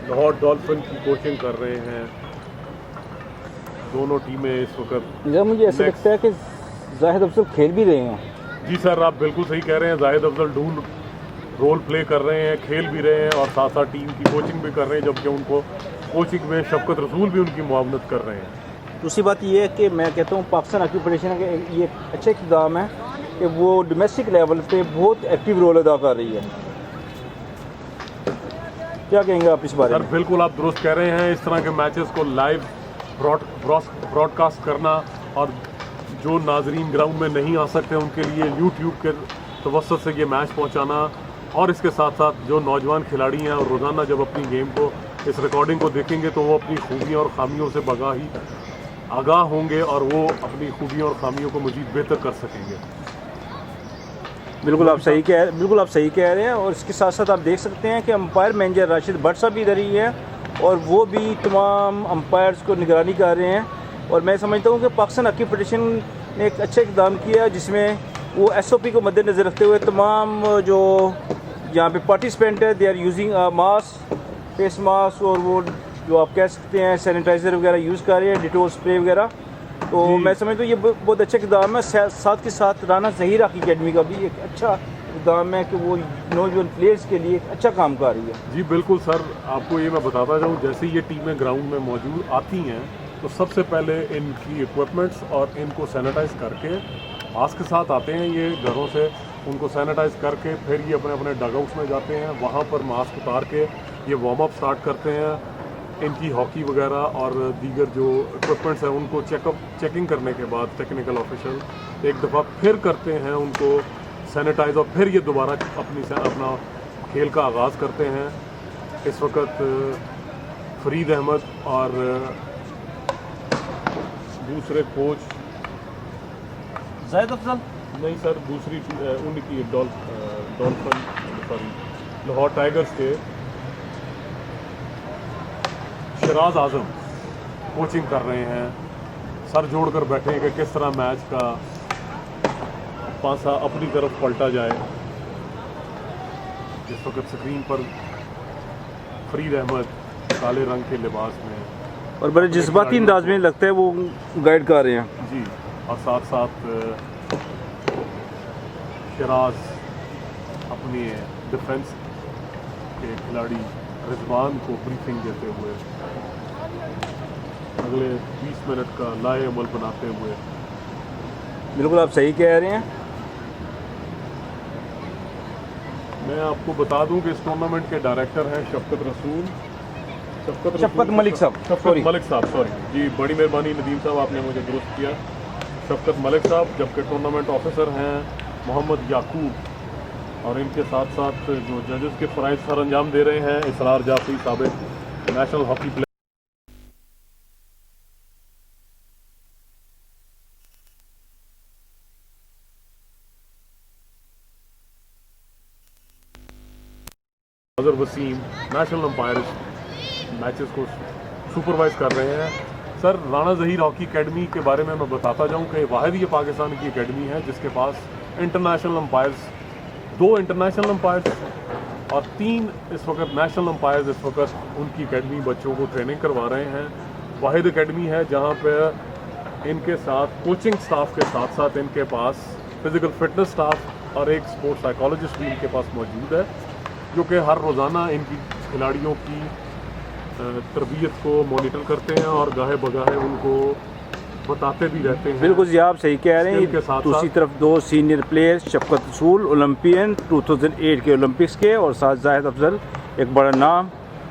लाहौर डॉल्फिन की कोचिंग कर रहे हैं। दोनों टीमें इस वक्त मुझे ऐसा लगता है कि जाहिद अफजल खेल भी रहे हैं। जी सर, आप बिल्कुल सही कह रहे हैं। जाहिद अफजल ढूंढ रोल प्ले कर रहे हैं, खेल भी रहे हैं और साथ साथ टीम की कोचिंग भी कर रहे हैं, जबकि उनको कोचिंग में शफकत रसूल भी उनकी मुआवनत कर रहे हैं। दूसरी बात ये है कि मैं कहता हूँ पाकिस्तान हॉकी फेडरेशन का ये अच्छा इक़दाम है कि वो डोमेस्टिक लेवल पे बहुत एक्टिव रोल अदा कर रही है। क्या कहेंगे आप इस बारे में? सर बिल्कुल आप दुरुस्त कह रहे हैं। इस तरह के मैचेस को लाइव ब्रॉडकास्ट करना और जो नाजरीन ग्राउंड में नहीं आ सकते उनके लिए यूट्यूब के तवस्सुत से ये मैच पहुंचाना, और इसके साथ साथ जो नौजवान खिलाड़ी हैं और रोज़ाना जब अपनी गेम को इस रिकॉर्डिंग को देखेंगे तो वो अपनी खूबियों और खामियों से आगाह होंगे और वो अपनी खूबियों और खामियों को मज़ीद बेहतर कर सकेंगे। बिल्कुल आप सही कह रहे हैं। और इसके साथ साथ आप देख सकते हैं कि अंपायर मैनेजर राशिद भट्ट साहब भी इधर ही हैं और वो भी तमाम अंपायर्स को निगरानी कर रहे हैं। और मैं समझता हूँ कि पाकिस्तान हॉकी फेडरेशन ने एक अच्छा इक़दाम किया जिसमें वो SOP को मद्देनज़र रखते हुए तमाम जो यहाँ पे पार्टिसिपेंट है they are using mask, face mask, और वो जो आप कह सकते हैं सैनिटाइज़र वगैरह यूज़ कर रहे हैं, डिटोल स्प्रे वगैरह। तो मैं समझता हूँ ये बहुत अच्छा इक़दाम है। साथ के साथ राना ज़हीर हॉकी अकेडमी का भी एक अच्छा इक़दाम है कि वो नौजवान प्लेयर्स के लिए एक अच्छा काम कर रही है। जी बिल्कुल सर, आपको ये मैं बताता जाऊँ, जैसे ये टीमें ग्राउंड में मौजूद आती हैं तो सबसे पहले इनकी इक्विपमेंट्स और इनको सैनिटाइज़ करके मास्क के साथ आते हैं। ये घरों से उनको सैनिटाइज़ करके फिर ये अपने अपने डगआउट्स में जाते हैं, वहाँ पर मास्क उतार के ये वार्म अप स्टार्ट करते हैं। इनकी हॉकी वगैरह और दीगर जो इक्विपमेंट्स हैं उनको चेकिंग करने के बाद टेक्निकल ऑफिशियल एक दफ़ा फिर करते हैं उनको सैनिटाइज, और फिर ये दोबारा अपना खेल का आगाज़ करते हैं। इस वक्त फरीद अहमद और दूसरे कोच जाहिद अफजल नहीं सर, दूसरी उनकी डॉल्फिन सॉरी लाहौर टाइगर्स के शराज आजम कोचिंग कर रहे हैं। सर जोड़कर बैठे हैं कि किस तरह मैच का पासा अपनी तरफ पलटा जाए। इस वक्त स्क्रीन पर फरीद अहमद काले रंग के लिबास में और बड़े जज्बाती अंदाज में लगता है वो गाइड कर रहे हैं जी, और साथ साथ शराज अपने डिफेंस के खिलाड़ी रिजवान को ब्रीफिंग देते हुए अगले 20 मिनट का लाए अमल बनाते हुए। बिल्कुल आप सही कह रहे हैं। मैं आपको बता दूं कि इस टूर्नामेंट के डायरेक्टर हैं शफकत मलिक साहब सॉरी जी, बड़ी मेहरबानी नदीम साहब, आपने मुझे दुरुस्त किया। शफकत मलिक साहब, जबकि टूर्नामेंट ऑफिसर हैं मोहम्मद याकूब, और इनके साथ साथ जो जजेस के फ़राइज़ सर अंजाम दे रहे हैं इसरार जाफरी साबिक national hockey player. Azhar Waseem national umpires matches को सुपरवाइज कर रहे हैं। Sir Rana Zaheer hockey academy के बारे में मैं बताता जाऊं कि वाहिद ये पाकिस्तान की अकेडमी है जिसके पास इंटरनेशनल अंपायर्स, 2 इंटरनेशनल अंपायर्स और 3 इस वक्त नेशनल अंपायर्स इस वक्त उनकी एकेडमी बच्चों को ट्रेनिंग करवा रहे हैं। वाहिद एकेडमी है जहाँ पर इनके साथ कोचिंग स्टाफ के साथ साथ इनके पास फिज़िकल फिटनेस स्टाफ और एक स्पोर्ट्स साइकोलॉजिस्ट भी इनके पास मौजूद है, जो कि हर रोज़ाना इनकी खिलाड़ियों की तरबियत को मॉनिटर करते हैं और गाहे बगाहे उनको बताते भी रहते हैं। बिल्कुल जी, आप सही कह रहे इनके हैं। साथ दूसरी साथ तरफ 2 सीनियर प्लेयर शफकत रसूल ओलंपियन 2008 के ओलंपिक्स के, और साथ जाहिद अफजल एक बड़ा नाम।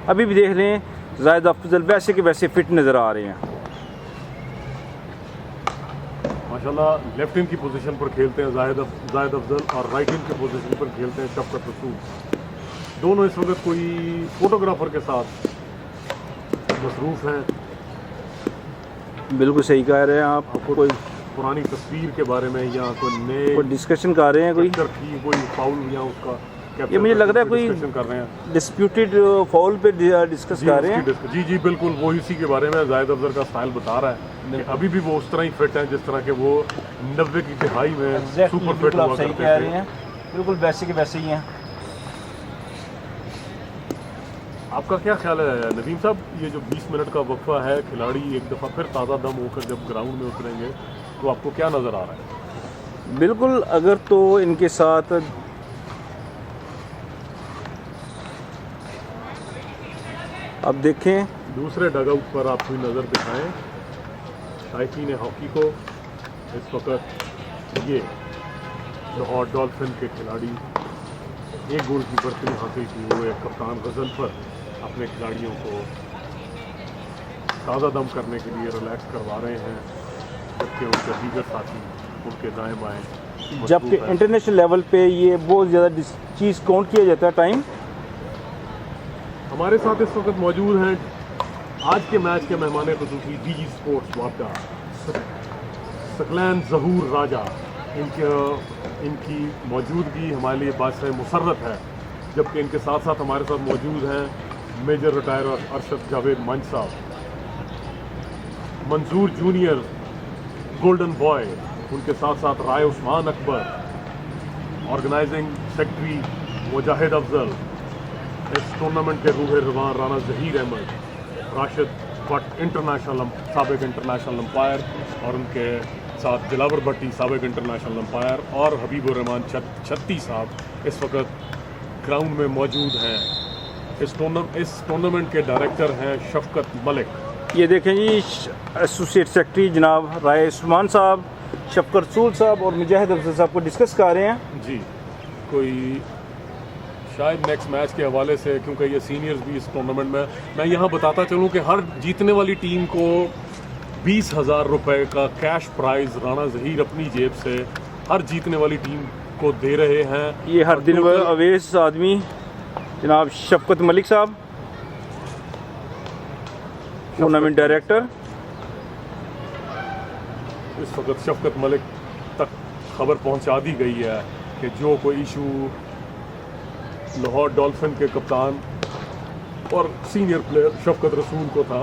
अभी भी देख रहे हैं जाहिद अफजल वैसे के वैसे फिट नज़र आ रहे हैं माशाल्लाह। लेफ्ट इन की पोजीशन पर खेलते हैं जाहिद अफजल और राइट इन की पोजीशन पर खेलते हैं शफकत रसूल। दोनों इस वक्त कोई फोटोग्राफर के साथ मसरूफ़ हैं। बिल्कुल सही कह रहे हैं आप। कोई पुरानी तस्वीर के बारे में या कोई नए डिस्कशन कर रहे हैं, कोई कोई फाउल या उसका ये मुझे लग रहा है कोई डिस्कशन कर रहे हैं, डिस्प्यूटेड फाउल पे डिस्कस कर रहे हैं। जी बिल्कुल वो इसी के बारे में जाहिद अफजल का स्टाइल बता रहा है कि अभी भी वो उस तरह ही फिट हैं जिस तरह के वो 90 की दिहाई में सुपर फिट हुआ सही करते कह थे। रहे हैं, बिल्कुल वैसे के वैसे ही हैं। आपका क्या ख्याल है नदीम साहब, ये जो 20 मिनट का वक्फा है, खिलाड़ी एक दफ़ा फिर ताज़ा दम होकर जब ग्राउंड में उतरेंगे तो आपको क्या नज़र आ रहा है? बिल्कुल, अगर तो इनके साथ अब देखें दूसरे डगआउट पर आप कोई नज़र दिखाएं। शायकीन हॉकी को इस वक्त ये लाहौर डॉल्फिन के खिलाड़ी एक गोल की बढ़तरी हासिल की हुए कप्तान गजल पर अपने खिलाड़ियों को ताज़ा दम करने के लिए रिलैक्स करवा रहे हैं, जबकि उनके दीगर साथी उनके दाएं बाएं। जबकि इंटरनेशनल लेवल पे ये बहुत ज़्यादा चीज़ काउंट किया जाता है टाइम। हमारे साथ इस वक्त मौजूद हैं आज के मैच के मेहमान खुसूसी DG स्पोर्ट्स वापडा सकलैन ज़हूर राजा। इनकी मौजूदगी हमारे लिए बात मुसर्रत है, जबकि इनके साथ साथ हमारे साथ मौजूद हैं मेजर रिटायर अरशद जावेद मंच साहब, मंजूर जूनियर गोल्डन बॉय, उनके साथ साथ राय उस्मान अकबर, ऑर्गेनाइजिंग सेक्रेटरी मुजाहिद अफजल, इस टूर्नामेंट के रूह रवान राना ज़हीर अहमद, राशिद भट्ट साबिक इंटरनेशनल अंपायर, और उनके साथ दिलावर भट्टी साबिक इंटरनेशनल अंपायर, और हबीबुर रहमान छत्ती साहब इस वक्त ग्राउंड में मौजूद हैं। इस टूर्नामेंट के डायरेक्टर हैं शफकत मलिक। ये देखें जी, एसोसिएट सेक्रेटरी जनाब राय उस्मान साहब, शफकत रसूल साहब और मुजाहिद अफजल साहब को डिस्कस कर रहे हैं। जी, कोई शायद नेक्स्ट मैच के हवाले से, क्योंकि ये सीनियर्स भी इस टूर्नामेंट में, मैं यहाँ बताता चलूँ कि हर जीतने वाली टीम को 20,000 रुपये का कैश प्राइज़ राना ज़हीर अपनी जेब से हर जीतने वाली टीम को दे रहे हैं। ये हर दिन अवेज आदमी जनाब शफकत मलिक साहब, टूर्नामेंट डायरेक्टर। इस वक्त शफकत मलिक तक खबर पहुंचा दी गई है कि जो कोई इशू लाहौर डॉल्फिन के कप्तान और सीनियर प्लेयर शफकत रसूल को था,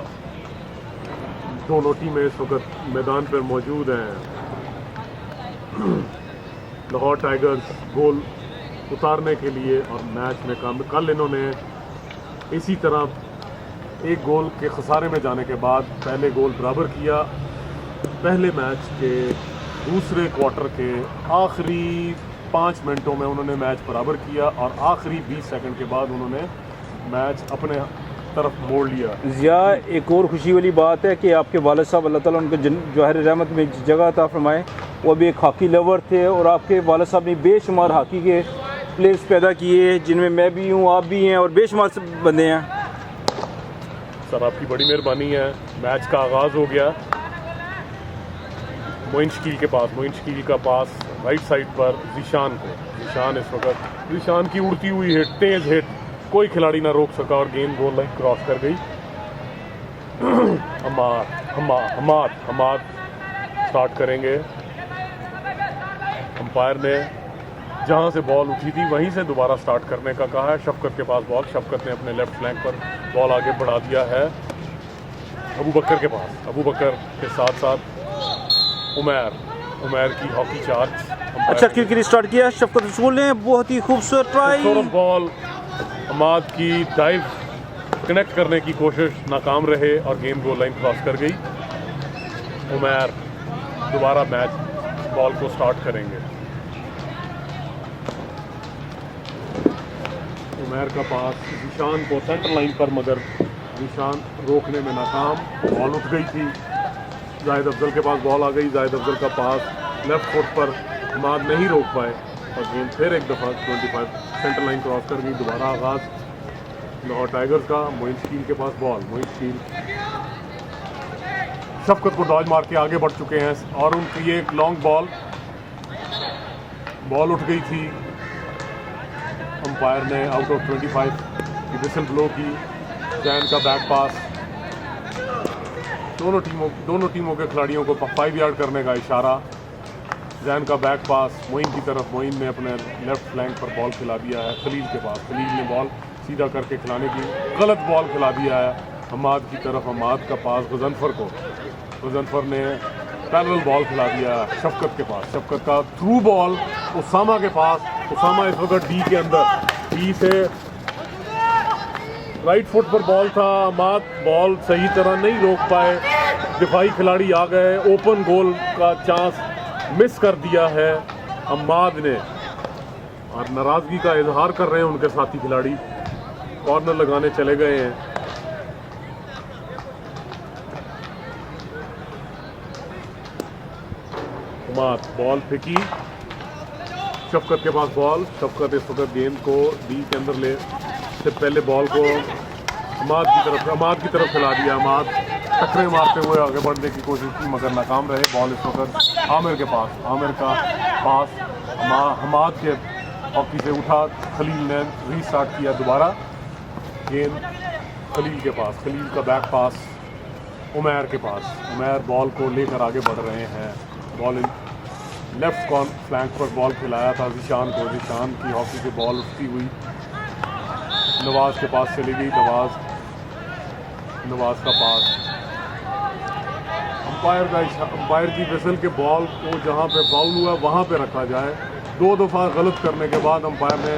दोनों टीमें इस वक्त मैदान पर मौजूद हैं। लाहौर टाइगर्स गोल उतारने के लिए और मैच में कल इन्होंने इसी तरह एक गोल के खसारे में जाने के बाद पहले गोल बराबर किया। पहले मैच के दूसरे क्वार्टर के आखिरी 5 मिनटों में उन्होंने मैच बराबर किया और आखिरी 20 सेकंड के बाद उन्होंने मैच अपने तरफ मोड़ लिया। ज़िया, एक और खुशी वाली बात है कि आपके वालिद साहब अल्लाह ताला उनको जवाहर रहमत में जगह अता फरमाए, वो भी एक हॉकी लवर थे और आपके वालिद साहब ने बेशुमार हॉकी के प्लेयर्स पैदा किए, जिनमें मैं भी हूँ, आप भी हैं और बेशुमार बंदे हैं। सर आपकी बड़ी मेहरबानी है। मैच का आगाज़ हो गया। मोइन शकील का पास राइट साइड पर ज़ीशान इस वक्त ज़ीशान की उड़ती हुई हिट, तेज़ हिट, कोई खिलाड़ी ना रोक सका और गेंद गोल लाइन क्रॉस कर गई। हमाद स्टार्ट करेंगे। अंपायर ने जहां से बॉल उठी थी वहीं से दोबारा स्टार्ट करने का कहा है। शफकत के पास बॉल, शफकत ने अपने लेफ्ट फ्लैंक पर बॉल आगे बढ़ा दिया है अबू बकर के पास। अबू बकर के साथ साथ उमैर की हॉकी चार्ज। अच्छा क्रिकेट स्टार्ट किया शफकत रसूल ने, बहुत ही खूबसूरत ट्राई। बॉल हमाद की डाइव कनेक्ट करने की कोशिश नाकाम रहे और गेंद गोल लाइन क्रॉस कर गई। उमैर दोबारा मैच बॉल को स्टार्ट करेंगे। उमैर का पास निशान को सेंटर लाइन पर, मगर निशान रोकने में नाकाम। बॉल उठ गई थी, जाहिद अफजल के पास बॉल आ गई। जाहिद अफजल का पास लेफ्ट फुट पर हमाद नहीं रोक पाए और गेंद फिर एक दफ़ा 25 सेंटर लाइन क्रॉस कर गई। दोबारा आगाज़ लाहौर टाइगर्स का। मोइन शकील के पास बॉल। मोइन शकील शफकत को डॉज मार के आगे बढ़ चुके हैं और उनकी एक लॉन्ग बॉल उठ गई थी। अंपायर ने आउट ऑफ 25 की विसल ब्लो की। जैन का बैक पास, दोनों टीमों के खिलाड़ियों को 5 यार्ड करने का इशारा। जैन का बैक पास मोइन की तरफ। मोइन ने अपने लेफ्ट फ्लैंक पर बॉल खिला दिया है खलील के पास। खलील ने बॉल सीधा करके खिलाने की गलत बॉल खिला दिया है हमाद की तरफ। हमाद का पास गजनफर को। गजनफर ने पैरेलल बॉल खिला दिया शफकत के पास। शफकत का थ्रू बॉल उसामा के पास। उसामा इस वक्त डी के अंदर, डी से राइट फुट पर बॉल था। हमाद बॉल सही तरह नहीं रोक पाए, दिफाई खिलाड़ी आ गए। ओपन गोल का चांस मिस कर दिया है हमाद ने और नाराज़गी का इजहार कर रहे हैं उनके साथी खिलाड़ी। कॉर्नर लगाने चले गए हैं। हमाद बॉल फेंकी, शफकत के पास बॉल। शफकत इस वक्त गेंद को डी के अंदर ले से पहले बॉल को हमाद की तरफ खिला दिया। हमाद टकरे मारते हुए आगे बढ़ने की कोशिश की मगर नाकाम रहे। बॉल इस वक्त आमिर के पास। आमिर का पास हमाद के हॉकी से उठा। खलील ने रीस्टार्ट किया दोबारा। गेंद खलील के पास। खलील का बैक पास उमैर के पास। उमैर बॉल को लेकर आगे बढ़ रहे हैं। बॉल लेफ्ट फ्लैंक पर बॉल खिलाया था ज़ीशान को। ज़ीशान की हॉकी से बॉल उठती हुई नवाज़ के पास चली गई। नवाज़ का पास। अंपायर की विसल के बॉल को जहां पे फाउल हुआ वहां पे रखा जाए। 2 दफ़ा गलत करने के बाद अंपायर ने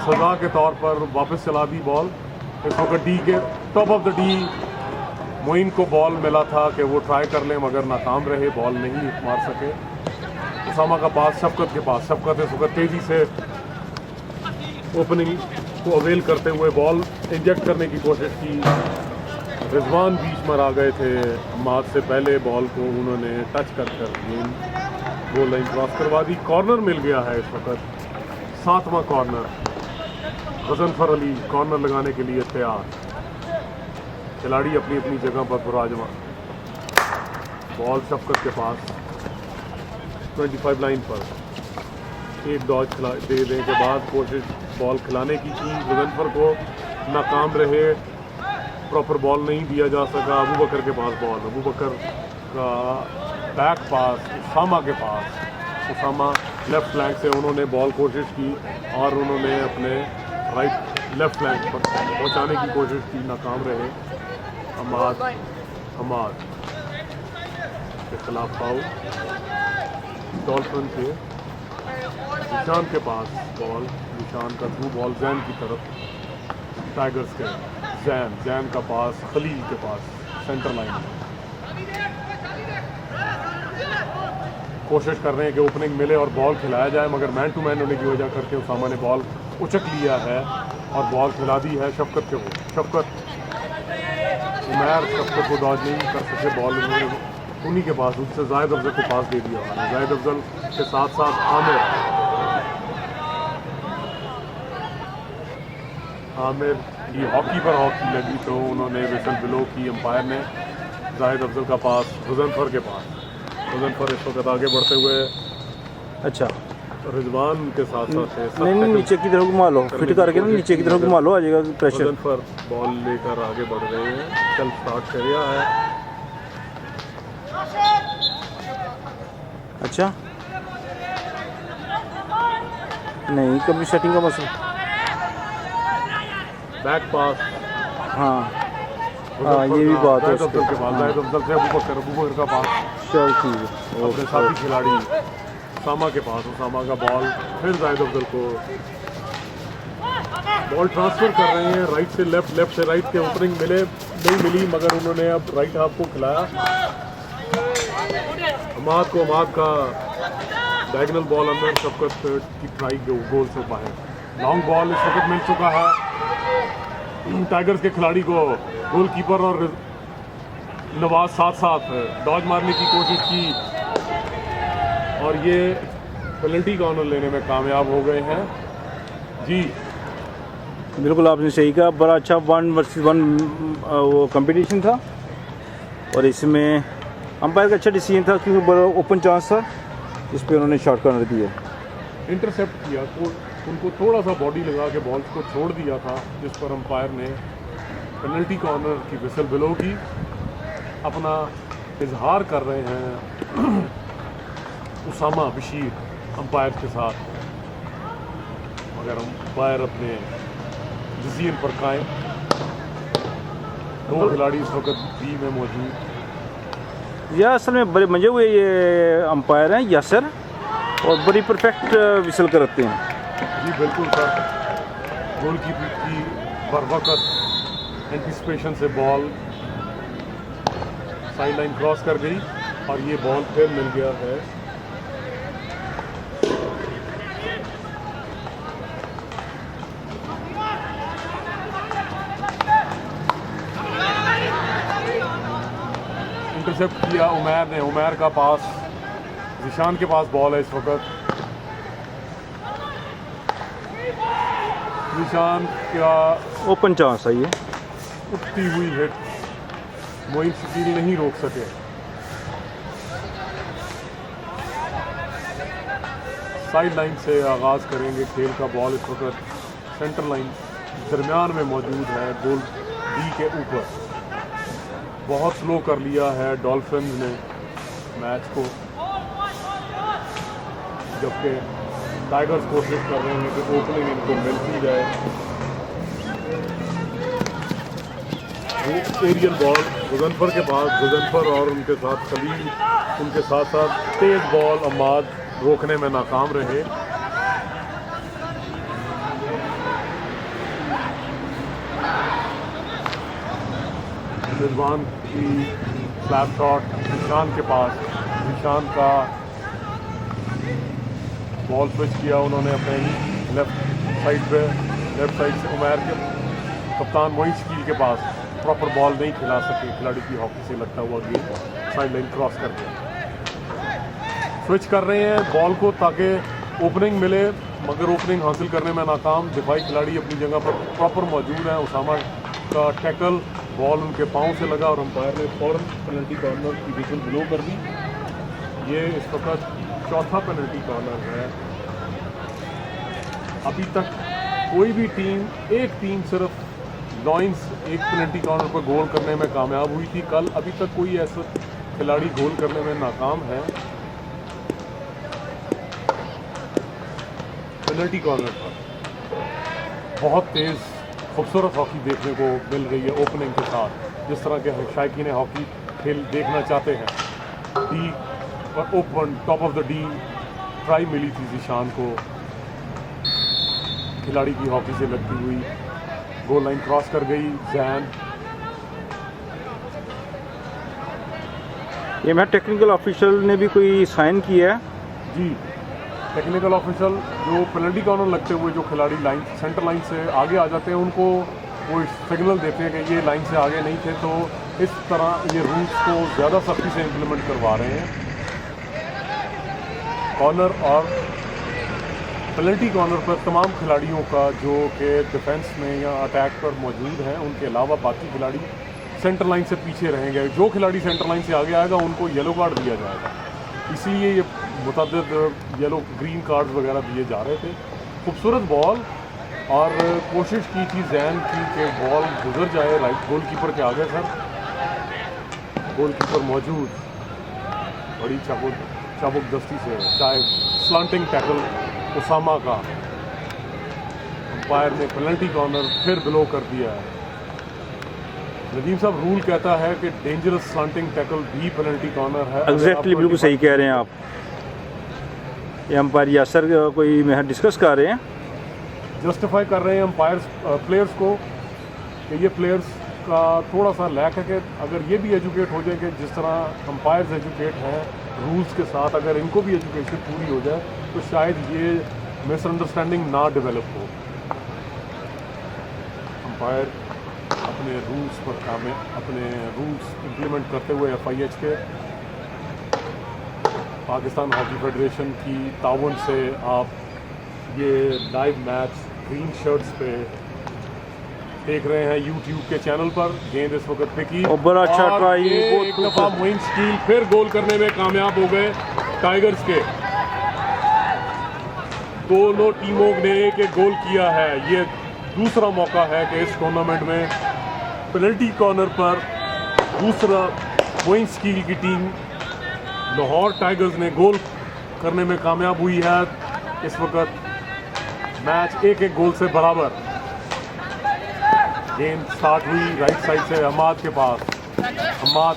सज़ा के तौर पर वापस चला दी बॉल। इस वक्त डी के top of the D Moin को बॉल मिला था कि वो ट्राई कर लें मगर नाकाम रहे, बॉल नहीं मार सके। उसामा का पास शफकत के पास। शफकत इस वक्त तेज़ी से ओपनिंग को अवेल करते हुए बॉल इंजेक्ट करने की कोशिश की। रिजवान बीच में आ गए थे। हमाद से पहले बॉल को उन्होंने टच कर गेंद गोल लाइन क्रॉस करवा दी। कॉर्नर मिल गया है इस वक्त, 7वां कॉर्नर। गजनफर अली कॉर्नर लगाने के लिए तैयार। खिलाड़ी अपनी अपनी जगह पर विराजमान। बॉल शफकत के पास 25 लाइन पर। एक डॉज देने के बाद कोशिश बॉल खिलाने की थी गजनफर को, नाकाम रहे। प्रॉपर बॉल नहीं दिया जा सका। अबू बकर के पास बॉल। अबू बकर का बैक पास उसामा के पास। उसामा लेफ्ट फ्लैंक से उन्होंने बॉल कोशिश की और उन्होंने अपने लेफ्ट फ्लैंक पर पहुंचाने की कोशिश की, नाकाम रहे। हमाद के खिलाफ फाउल। डॉल्फिन के निशान के पास बॉल। निशान का थ्रू बॉल जैन की तरफ। टाइगर्स के जैन का पास खलील के पास सेंटर लाइन। कोशिश कर रहे हैं कि ओपनिंग मिले और बॉल खिलाया जाए मगर मैन टू मैन होने की वजह करके उसामा ने बॉल उचक लिया है और बॉल खिला दी है शफकत के को। शफकत उमैर शफकत को डॉज नहीं कर सके। बॉल उन्हीं के पास, उससे जाहिद अफजल को पास दे दिया। जाहिद अफजल के साथ साथ आमिर की हॉकी पर हॉकी लगी तो उन्होंने विसल ब्लो की। अंपायर ने जाहिद अफजल का पास गजनफर के पास। गजनफर इस वक्त आगे बढ़ते हुए अच्छा रिजवान के साथ साथ नहीं नीचे की तरफ घुमा लो, फिट करके ना नीचे की तरफ घुमा लो, आ जाएगा प्रेशर। गजनफर बॉल लेकर आगे बढ़ रहे हैं। चल स्टार्ट कर रहा है। अच्छा नहीं कभी सेटिंग का मसला। बैक पास। हाँ ये भी बात है अफजल के पास। जाहिद अफजल से अबू बकर का पास। चल ठीक है। अपने साथी खिलाड़ी उसामा के पास। उसामा का बॉल फिर जाहिद अफजल को बॉल ट्रांसफ़र कर रहे हैं राइट से लेफ्ट, लेफ्ट से राइट के ओपनिंग नहीं मिली, मगर उन्होंने अब राइट हाफ को खिलाया। हमाद का डायगोनल बॉल अंदर, शफकत की ट्राई गोल से बाहर। लॉन्ग बॉल इस वक्त मिल चुका है टाइगर्स के खिलाड़ी को। गोलकीपर और नवाज साथ साथ डॉज मारने की कोशिश की और ये पेनल्टी कॉर्नर लेने में कामयाब हो गए हैं। जी बिल्कुल आपने सही कहा, बड़ा अच्छा 1 वर्सेस 1 वो कंपटीशन था और इसमें अंपायर का अच्छा डिसीजन था क्योंकि बड़ा ओपन चांस था, इस पर उन्होंने शॉर्ट कॉर्नर दिया। इंटरसेप्ट किया तो उनको थोड़ा सा बॉडी लगा के बॉल को छोड़ दिया था, जिस पर अंपायर ने पेनल्टी कॉर्नर की विसल बिलो की। अपना इजहार कर रहे हैं उसामा बशीर अंपायर के साथ, मगर अंपायर अपने डिसीजन पर कायम। 2 खिलाड़ी इस वक्त बी में मौजूद। यह असल में बड़े मजे हुए ये अंपायर हैं यासर, और बड़ी परफेक्ट विसल करते हैं। जी बिल्कुल सर, गोलकीपर की बरवकत एंटिसिपेशन से बॉल साइड लाइन क्रॉस कर गई और ये बॉल फिर मिल गया है इंटरसेप्ट किया उमैर ने। उमैर का पास, जिशान के पास बॉल है इस वक्त। जिशान का ओपन चांस है ये, उठती हुई हिट मोइन शकील नहीं रोक सके। साइड लाइन से आगाज़ करेंगे खेल का। बॉल इस वक्त सेंटर लाइन दरमियान में मौजूद है, गोल डी के ऊपर। बहुत स्लो कर लिया है डॉल्फिन्स ने मैच को, जबकि टाइगर्स कोशिश कर रहे हैं कि ओपनिंग इनको मिलती जाए। वो एरियल बॉल गुजनफर के पास, गुजनफर और उनके साथ खलील, उनके साथ साथ तेज बॉल अम्माद रोकने में नाकाम रहे। रिजवान की फ्लैट शॉट निशान के पास, निशान का बॉल स्विच किया उन्होंने अपने लेफ्ट साइड पे, लेफ्ट साइड से उमैर के कप्तान मोइन शकील के पास प्रॉपर बॉल नहीं खिला सके। खिलाड़ी की हॉकी से लगता हुआ गेंद साइड लाइन क्रॉस कर दिया। स्विच कर रहे हैं बॉल को ताकि ओपनिंग मिले, मगर ओपनिंग हासिल करने में नाकाम। दिफाई खिलाड़ी अपनी जगह पर प्रॉपर मौजूद हैं। उसामा का टैकल, बॉल उनके पाँव से लगा और अंपायर ने फ़ौरन पेनल्टी कॉर्नर की विसल ब्लो कर दी। ये इस वक्त चौथा पेनल्टी कॉर्नर है। अभी तक कोई भी टीम, एक टीम सिर्फ लॉइंस एक पेनल्टी कॉर्नर पर गोल करने में कामयाब हुई थी कल। अभी तक कोई ऐसा खिलाड़ी गोल करने में नाकाम है। पेनल्टी कॉर्नर पर बहुत तेज़ खूबसूरत हॉकी देखने को मिल रही है ओपनिंग के साथ, जिस तरह के शायकीन हॉकी खेल देखना चाहते हैं। डी पर open top of the D try मिली थी जिशान को, खिलाड़ी की हॉकी से लगती हुई गोल लाइन क्रॉस कर गई जैन। ये मैं टेक्निकल ऑफिशियल ने भी कोई साइन किया है। जी, टेक्निकल ऑफिशियल जो पेनल्टी कॉर्नर लगते हुए जो खिलाड़ी लाइन सेंटर लाइन से आगे आ जाते हैं उनको वो सिग्नल देते हैं कि ये लाइन से आगे नहीं थे, तो इस तरह ये रूल्स को ज़्यादा सख्ती से इम्प्लीमेंट करवा रहे हैं। कॉर्नर और पेनल्टी कॉर्नर पर तमाम खिलाड़ियों का जो कि डिफेंस में या अटैक पर मौजूद हैं, उनके अलावा बाकी खिलाड़ी सेंटर लाइन से पीछे रहेंगे। जो खिलाड़ी सेंटर लाइन से आगे आएगा उनको येलो कार्ड दिया जाएगा। इसीलिए ये मुतअद्दिद येलो ग्रीन कार्ड वगैरह दिए जा रहे थे। खूबसूरत बॉल और कोशिश की थी जैन की कि बॉल गुजर जाए राइट गोलकीपर के आगे। सर गोलकीपर मौजूद, बड़ी चाबुक दस्ती से चाहे स्लांटिंग टैकल उसामा का, अंपायर ने पेनल्टी कॉर्नर फिर ब्लो कर दिया है। नदीम साहब, रूल कहता है कि डेंजरस स्लांटिंग टैकल भी पेनल्टी कॉर्नर है। एग्जैक्टली, बिल्कुल सही कह रहे हैं आप। ये अंपायर यासर कोई मैं डिस्कस कर रहे हैं जस्टिफाई कर रहे हैं अंपायर्स प्लेयर्स को कि ये प्लेयर्स का थोड़ा सा लैक है कि अगर ये भी एजुकेट हो जाए कि जिस तरह अंपायर्स एजुकेट हैं रूल्स के साथ, अगर इनको भी एजुकेशन पूरी हो जाए तो शायद ये मिसअंडरस्टैंडिंग ना डेवलप हो। अंपायर अपने रूल्स पर काम है, अपने रूल्स इम्प्लीमेंट करते हुए FIH के पाकिस्तान हॉकी फेडरेशन की ताउन से आप ये लाइव मैच ग्रीन शर्ट्स पे देख रहे हैं YouTube के चैनल पर। गेंद इस वक्त फेंकी और बड़ा अच्छा ट्राई, एक दफ़ा मोइन स्टील फिर गोल करने में कामयाब हो गए टाइगर्स के। दोनों टीमों ने एक एक गोल किया है। ये दूसरा मौका है कि इस टूर्नामेंट में पेनल्टी कॉर्नर पर दूसरा मोइन स्टील की टीम लाहौर टाइगर्स ने गोल करने में कामयाब हुई है। इस वक्त मैच एक एक गोल से बराबर। गेंद स्टार्ट हुई राइट साइड से हमाद के पास। हमाद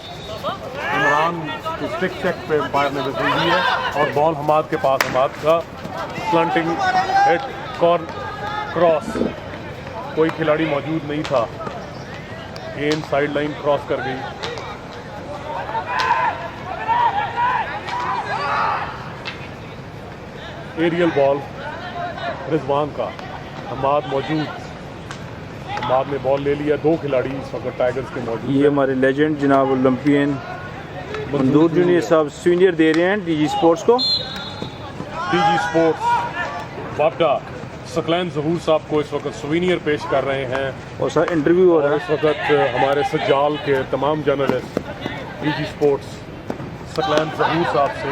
इमरान की स्टिक चेक पे अंपायर ने विसल दी है और बॉल हमाद के पास। हमाद का स्लंटिंग हिट कॉर्न क्रॉस, कोई खिलाड़ी मौजूद नहीं था। गेंद साइड लाइन क्रॉस कर गई। एरियल बॉल रिजवान का, हमाद मौजूद। हमाद ने बॉल ले लिया। दो खिलाड़ी इस वक्त टाइगर्स के मौजूद। ये हमारे लेजेंड जनाब ओलंपियन मंदूर जूनियर साहब सीनियर दे रहे हैं DG स्पोर्ट्स को। DG स्पोर्ट्स बाबडा सकलैन ज़हूर साहब को इस वक्त सुवीनियर पेश कर रहे हैं और सर इंटरव्यू हो रहा और है। इस वक्त हमारे सज्जाल के तमाम जर्नलिस्ट DG स्पोर्ट्स सकलैन ज़हूर साहब से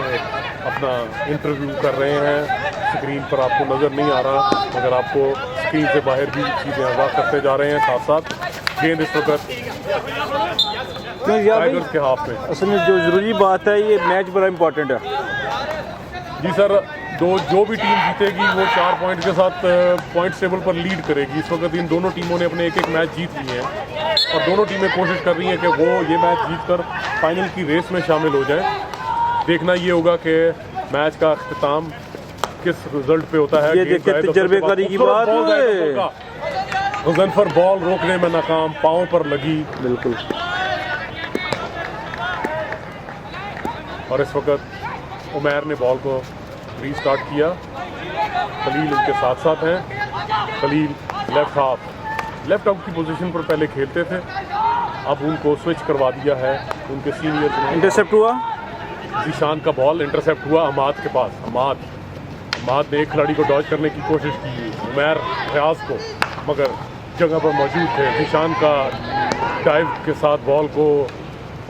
अपना इंटरव्यू कर रहे हैं। स्क्रीन पर आपको नज़र नहीं आ रहा मगर आपको स्क्रीन से बाहर भी चीज़ें आगाह करते जा रहे हैं साथ साथ। गेंद इस वक्त क्यों यार टाइगर्स के हाथ में। असल में जो ज़रूरी बात है, ये मैच बड़ा इंपॉर्टेंट है। जी सर, जो भी टीम जीतेगी वो 4 पॉइंट के साथ पॉइंट टेबल पर लीड करेगी। इस वक्त इन दोनों टीमों ने अपने एक एक मैच जीत लिए हैं और दोनों टीमें कोशिश कर रही हैं कि वो ये मैच जीतकर फाइनल की रेस में शामिल हो जाएं। देखना ये होगा कि मैच का अख्ताम किस रिजल्ट पे होता है। ये देखिए तजर्बेकारी की बात है। गजनफर बॉल रोकने में नाकाम, पाँव पर लगी बिल्कुल। और इस वक्त उमैर ने बॉल को रीस्टार्ट किया। खलील उनके साथ साथ हैं। खलील लेफ्ट हाफ की पोजीशन पर पहले खेलते थे, अब उनको स्विच करवा दिया है उनके सीनियर्स ने। इंटरसेप्ट हुआ, जीशान का बॉल इंटरसेप्ट हुआ हमाद के पास। हमाद ने एक खिलाड़ी को डॉज करने की कोशिश की, उमैर रियाज को, मगर जगह पर मौजूद थे। जीशान का डाइव के साथ बॉल को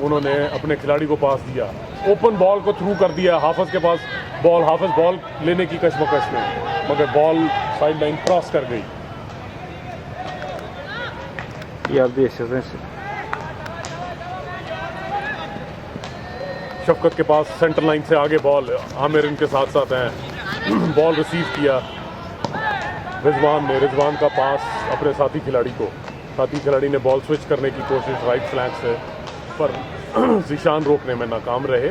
उन्होंने अपने खिलाड़ी को पास दिया। ओपन बॉल को थ्रू कर दिया हाफिज़ के पास बॉल। हाफिज़ बॉल लेने की कशमकश में, मगर बॉल साइड लाइन क्रॉस कर गई। ये आप देख सकते हैं। शफकत के पास सेंटर लाइन से आगे बॉल, आमिर इनके साथ साथ हैं। बॉल रिसीव किया रिजवान ने। रिजवान का पास अपने साथी खिलाड़ी ने बॉल स्विच करने की कोशिश राइट फ्लैंक से, पर जीशान रोकने में नाकाम रहे।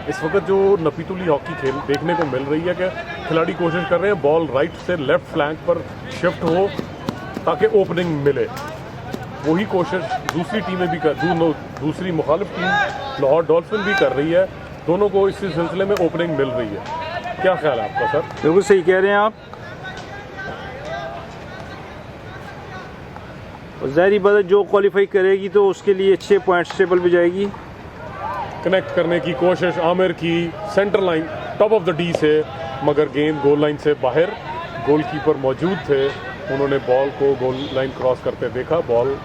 इस वक्त जो नपीतुली हॉकी खेल देखने को मिल रही है कि खिलाड़ी कोशिश कर रहे हैं बॉल राइट से लेफ्ट फ्लैंक पर शिफ्ट हो ताकि ओपनिंग मिले। वही कोशिश दूसरी टीमें भी दूसरी मुखालिफ टीम लाहौर डॉल्फिन भी कर रही है। दोनों को इस सिलसिले में ओपनिंग मिल रही है। क्या ख्याल है आपका सर? बिल्कुल सही कह रहे हैं आप। और ज़ाहिर बात है जो क्वालिफाई करेगी तो उसके लिए अच्छे पॉइंट्स टेबल पे जाएगी। कनेक्ट करने की कोशिश आमिर की centre line top of the D से, मगर गेंद गोल लाइन से बाहर। गोलकीपर मौजूद थे, उन्होंने बॉल को गोल लाइन क्रॉस करते देखा। बॉल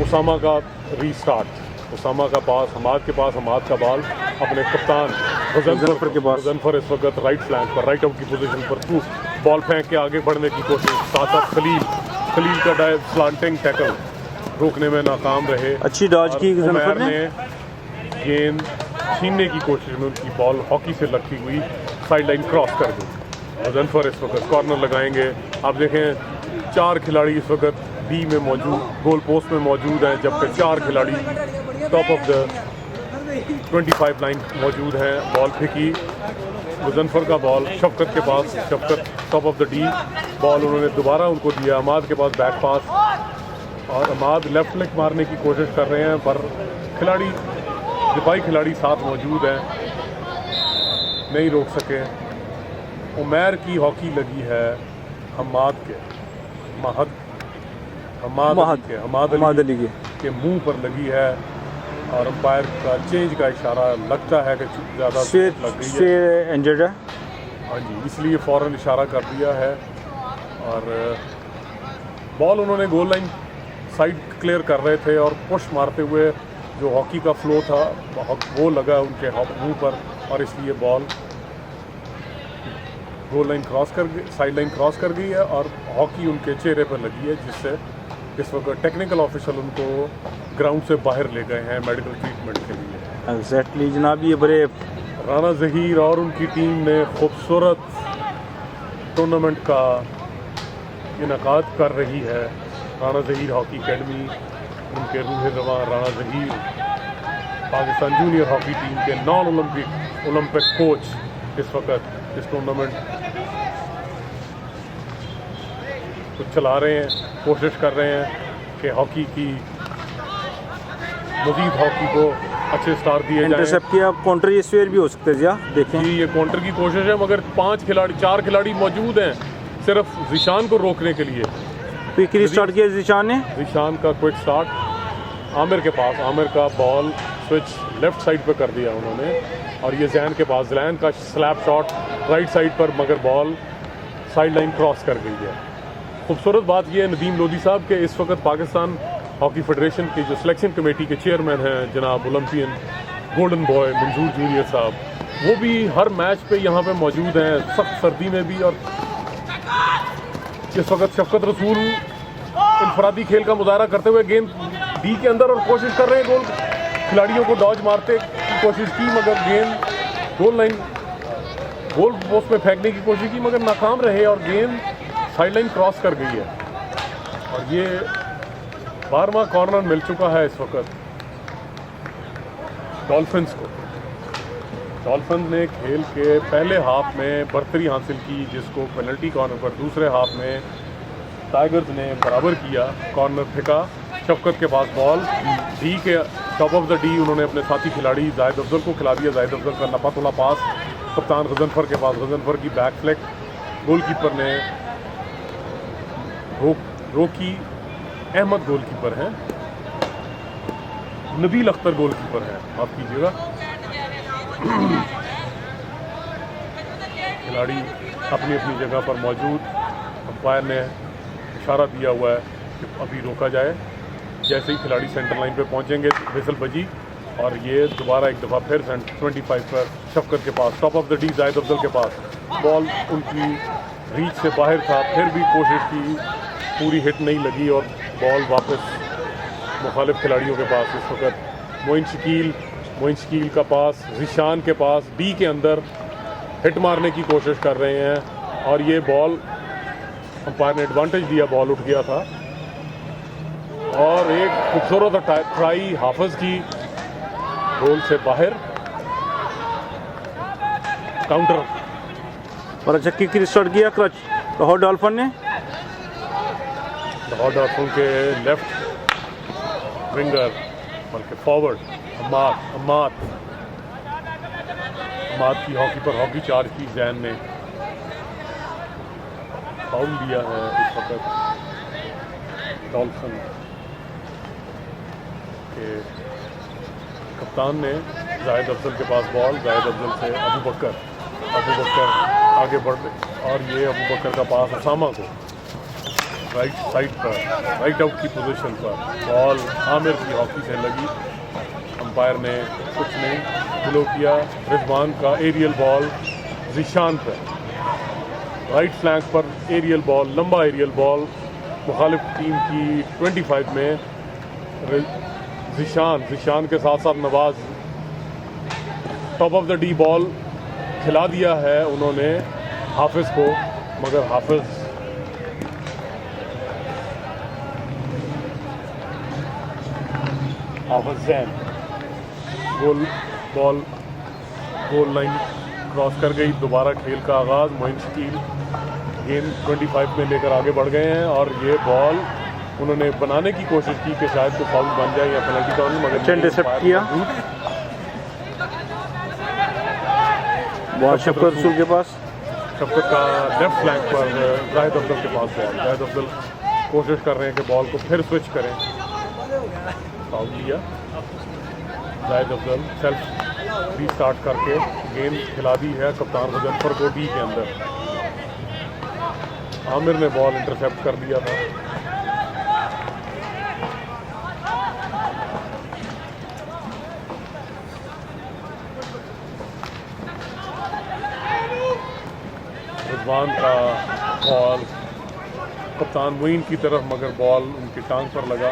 उसामा का रीस्टार्ट, उसामा का पास हमाद के पास। हमाद का बॉल अपने कप्तान गजनफर के पास। गजनफर इस वक्त राइट फ्लैंक पर, राइट आउट की पोजीशन पर थ्रू बॉल फेंक के आगे बढ़ने की कोशिश। साथ साथ खलील का डाइव स्लांटिंग टैकल रोकने में नाकाम रहे। अच्छी डॉज की गजनफर ने। गेंद छीनने की कोशिश में उनकी बॉल हॉकी से लगती हुई साइड लाइन क्रॉस कर दी। गजनफर इस वक्त कॉर्नर लगाएंगे। आप देखें 4 खिलाड़ी इस वक्त डी में मौजूद, गोल पोस्ट में मौजूद हैं, जबकि 4 खिलाड़ी टॉप ऑफ द 25 लाइन मौजूद हैं। बॉल फेंकी गजनफर का बॉल शफकत के पास। Shafqat top of the D ball उन्होंने दोबारा उनको दिया, अमाद के पास बैक पास, और अमाद लेफ्ट लेग मारने की कोशिश कर रहे हैं, पर खिलाड़ी दिफाई खिलाड़ी साथ मौजूद हैं, नहीं रोक सके। उमैर की हॉकी लगी है हमाद के हमाद अली के मुंह पर लगी है, और अंपायर का चेंज का इशारा लगता है कि ज़्यादा लग गई है, इंजर्ड है। हाँ जी, इसलिए फ़ौरन इशारा कर दिया है। और बॉल उन्होंने गोल लाइन साइड क्लियर कर रहे थे और पुश मारते हुए जो हॉकी का फ्लो था वो लगा उनके मुंह पर, और इसलिए बॉल गोल लाइन क्रॉस कर गई, साइड लाइन क्रॉस कर गई है, और हॉकी उनके चेहरे पर लगी है, जिससे इस वक्त टेक्निकल ऑफिशियल उनको ग्राउंड से बाहर ले गए हैं मेडिकल ट्रीटमेंट के लिए। एग्जैक्टली जनाब, ये बड़े राना ज़हीर और उनकी टीम ने खूबसूरत टूर्नामेंट का इनकाद कर रही है। राना ज़हीर हॉकी अकेडमी, उनके रूह रवां Rana Zaheer Pakistan junior hockey team के नॉन ओलंपिक कोच इस वक्त इस टूर्नामेंट को चला रहे हैं, कोशिश कर रहे हैं कि हॉकी की मज़ीद हॉकी को अच्छे स्टार दिए जाएं। इंटरसेप्ट किया, काउंटर ये स्वेयर भी हो सकते हैं, या देखें जी ये काउंटर की कोशिश है, मगर 4 खिलाड़ी मौजूद हैं सिर्फ ज़िशान को रोकने के लिए। क्विकली स्टार्ट किया ज़िशान ने, ज़िशान का क्विक स्टार्ट आमिर के पास, आमिर का बॉल स्विच लेफ्ट साइड पे कर दिया उन्होंने, और ये जैन के पास, जैन का स्लैप शॉट राइट साइड पर, मगर बॉल साइड लाइन क्रॉस कर गई है। खूबसूरत बात यह है नदीम लोधी साहब के इस वक्त पाकिस्तान हॉकी फेडरेशन के जो सिलेक्शन कमेटी के चेयरमैन हैं जनाब ओलंपियन गोल्डन बॉय मंजूर जूनियर साहब, वो भी हर मैच पे यहाँ पे मौजूद हैं, सख्त सर्दी में भी। और इस वक्त शफकत रसूल इनफरादी खेल का मुजाहरा करते हुए गेंद डी के अंदर और कोशिश कर रहे हैं, गोल खिलाड़ियों को डॉज मारते की कोशिश की, मगर गेंद गोल लाइन गोल पोस्ट में फेंकने की कोशिश की, मगर नाकाम रहे और गेंद साइड लाइन क्रॉस कर गई है। और ये 12वां कॉर्नर मिल चुका है इस वक्त डॉल्फिन्स को। डॉल्फिन्स ने खेल के पहले हाफ में बढ़तरी हासिल की, जिसको पेनल्टी कॉर्नर पर दूसरे हाफ में टाइगर्स ने बराबर किया। कॉर्नर फेंका, शफकत के पास बॉल, डी के टॉप ऑफ द डी उन्होंने अपने साथी खिलाड़ी जाहिद अफजल को खिला दिया। जाहिद अफजल का नपातुला पास कप्तान गजनफर के पास, गजनफर की बैक फ्लिक, गोलकीपर ने रोकी अहमद गोलकीपर हैं, नबील अख्तर गोलकीपर हैं, माफ कीजिएगा। खिलाड़ी अपनी अपनी जगह पर मौजूद, अंपायर ने इशारा दिया हुआ है कि अभी रोका जाए। जैसे ही खिलाड़ी सेंटर लाइन पे पहुंचेंगे विसल बजी, और ये दोबारा एक दफ़ा फिर 25 पर शफकत के पास, top of the D Zahid Afzal के पास, बॉल उनकी रीच से बाहर था, फिर भी कोशिश की, पूरी हिट नहीं लगी और बॉल वापस मुखालिफ खिलाड़ियों के पास। इस वक्त मोइन शकील का पास ज़िशान के पास, डी के अंदर हिट मारने की कोशिश कर रहे हैं, और ये बॉल अंपायर ने एडवांटेज दिया, बॉल उठ गया था। और एक खूबसूरत ट्राई हाफिज़ की गोल से बाहर, काउंटर। और अच्छा किक स्टार्ट किया लाहौर डॉल्फिन ने। लाहौर डॉल्फिन के लेफ्ट विंगर बल्कि फॉरवर्ड अम्माद की हॉकी पर हॉकी चार्ज की जैन ने फाउल दिया है इस वक्त डॉल्फिन के कप्तान ने। जाहिद अफजल के पास बॉल, जाहिद अफजल से अबू बकर आगे बढ़ गए, और ये अबू बकर का पास उसामा को राइट साइड पर, राइट आउट की पोजीशन पर, बॉल आमिर की हॉकी से लगी, अंपायर ने कुछ नहीं ब्लो किया। रिजवान का एरियल बॉल ज़िशान पर, राइट फ्लैंक पर एरियल बॉल, लंबा एरियल बॉल मुखालिफ टीम की 25 में। ज़िशान के साथ साथ Nawaz, top of the D ball खिला दिया है उन्होंने हाफिज़ को, मगर हाफिज़ जैन गोल लाइन क्रॉस कर गई। दोबारा खेल का आगाज़, मोइन शकील गेम 25 में लेकर आगे बढ़ गए हैं और ये बॉल उन्होंने बनाने की कोशिश की कि शायद तो फाउल बन जाए या पेनल्टी कॉर्नर, मगर अच्छा इंटरसेप्ट किया बॉल शफकत रसूल के पास। शफकत का लेफ्ट फ्लैंक पर जाहिद अफजल के पास बॉल। जाहिद अफजल कोशिश कर रहे हैं कि बॉल को फिर स्विच करें, फाउल लिया। जाहिद अफजल सेल्फ रीस्टार्ट करके गेंद खिला दी है कप्तान गजनफर को डी के अंदर। आमिर ने बॉल इंटरसेप्ट कर दिया था। रिजवान का बॉल कप्तान मुइन की तरफ, मगर बॉल उनकी टांग पर लगा।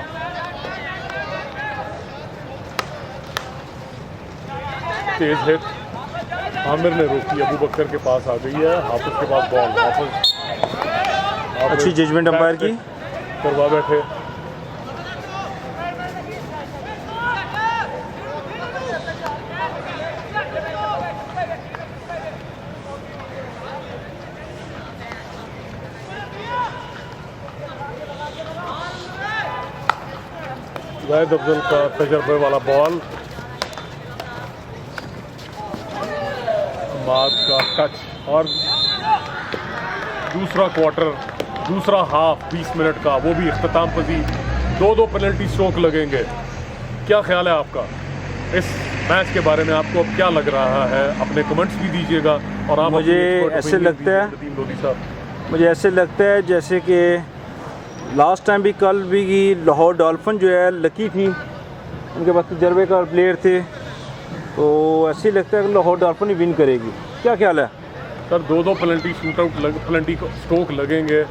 तेज हिट आमिर ने रोकी, अबू बकर के पास आ गई है। हाफिज के पास बॉल, हाफिज अच्छी जजमेंट अंपायर की करवा बैठे। जाहिद अफजल का तजर्बे वाला बॉल, बाद का टच, और दूसरा क्वार्टर, दूसरा हाफ 20 मिनट का, वो भी इख्तिताम पजीर। 2 पेनल्टी स्ट्रोक लगेंगे। क्या ख्याल है आपका इस मैच के बारे में? आपको अब क्या लग रहा है? अपने कमेंट्स भी दीजिएगा। और आप मुझे ऐसे लगता है जैसे कि लास्ट टाइम भी, कल भी लाहौर डॉल्फिन जो है लकी थी, उनके पास तजर्बे का प्लेयर थे, तो ऐसे ही लगता है कि लाहौर डॉल्फिन ही विन करेगी। क्या ख्याल है सर? 2 पेनल्टी पेनल्टी स्ट्रोक लगेंगे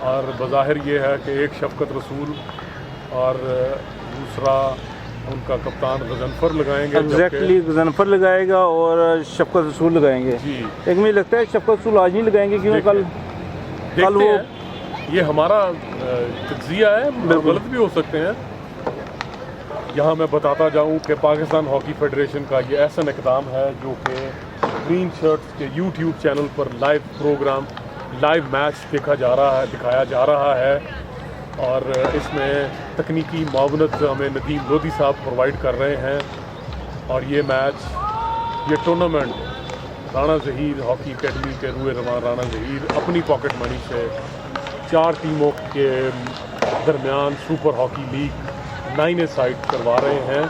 और बज़ाहिर ये है कि एक शफकत रसूल और दूसरा उनका कप्तान गजनफर लगाएंगे। एग्जैक्टली गजनफर लगाएगा और शफकत रसूल लगाएंगे जी। लेकिन मुझे लगता है शफकत रसूल आज नहीं लगाएंगे, क्योंकि कल वो, ये हमारा तज्जिया है, गलत भी हो सकते हैं। यहाँ मैं बताता जाऊँ कि पाकिस्तान हॉकी फेडरेशन का ये ऐसा इक़दाम है जो कि ग्रीन शर्ट्स के यूट्यूब चैनल पर लाइव प्रोग्राम, लाइव मैच दिखाया जा रहा है और इसमें तकनीकी मावनत हमें नदीम लोधी साहब प्रोवाइड कर रहे हैं। और ये मैच, ये tournament Rana Zaheer hockey academy के रूए रवान राना ज़हीर अपनी पॉकेट मनी से 4 टीमों के दरमियान सुपर हॉकी लीग 9 करवा रहे हैं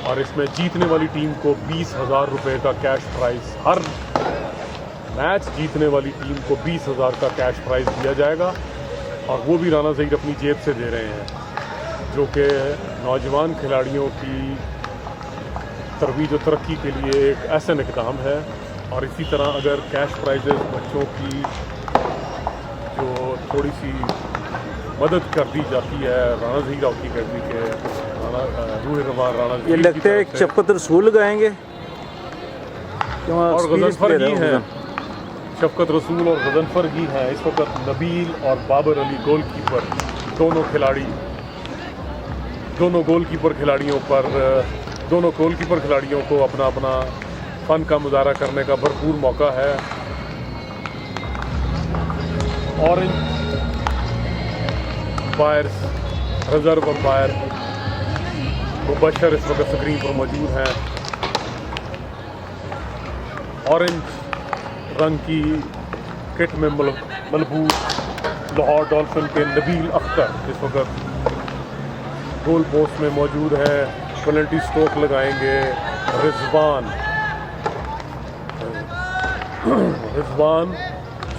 और इसमें जीतने वाली टीम को 20,000 रुपये का कैश प्राइज़, हर मैच जीतने वाली टीम को 20,000 का कैश प्राइज़ दिया जाएगा और वो भी राना ज़हीर अपनी जेब से दे रहे हैं, जो कि नौजवान खिलाड़ियों की तरवीज और तरक्की के लिए एक ऐसा इक़दाम है। और इसी तरह अगर कैश प्राइजेस बच्चों की जो थोड़ी सी मदद कर दी जाती है राना ज़हीर हॉकी अकेडमी के रूहे रवान राना ज़हीर, ये लगता है शफकत रसूल लगाएंगे और गजनफर की है। शफकत रसूल और गजनफर की है इस वक्त। नबील और बाबर अली गोलकीपर, दोनों गोलकीपर खिलाड़ियों को अपना अपना फ़न का मुजाहरा करने का भरपूर मौका है। Orange umpires, reserve umpire Mubashir इस वक्त स्क्रीन पर मौजूद हैं। ऑरेंज रंग की किट में मलबूस लाहौर डॉल्फिन के नबील अख्तर इस वक्त गोल पोस्ट में मौजूद है। पेनल्टी स्ट्रोक लगाएंगे रिजवान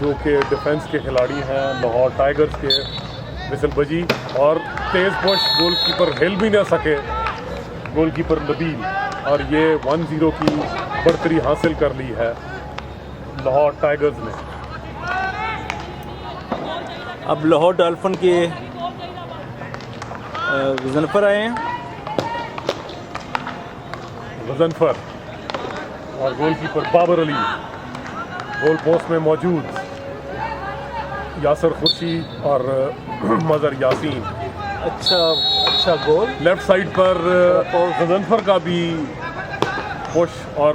जो कि डिफेंस के खिलाड़ी हैं लाहौर टाइगर्स के, विसल बजी और तेज़ पुश, गोलकीपर हिल भी ना सके गोलकीपर नबील, और ये 1-0 की बढ़तरी हासिल कर ली है लाहौर टाइगर्स ने। अब लाहौर डॉल्फिन के गजनफर आए हैं, गजनफर और goalkeeper Babar Ali goal post में मौजूद, यासर खुर्शीद और मज़हर यासीन। अच्छा गोल। लेफ्ट साइड पर गजनफर का भी पुश और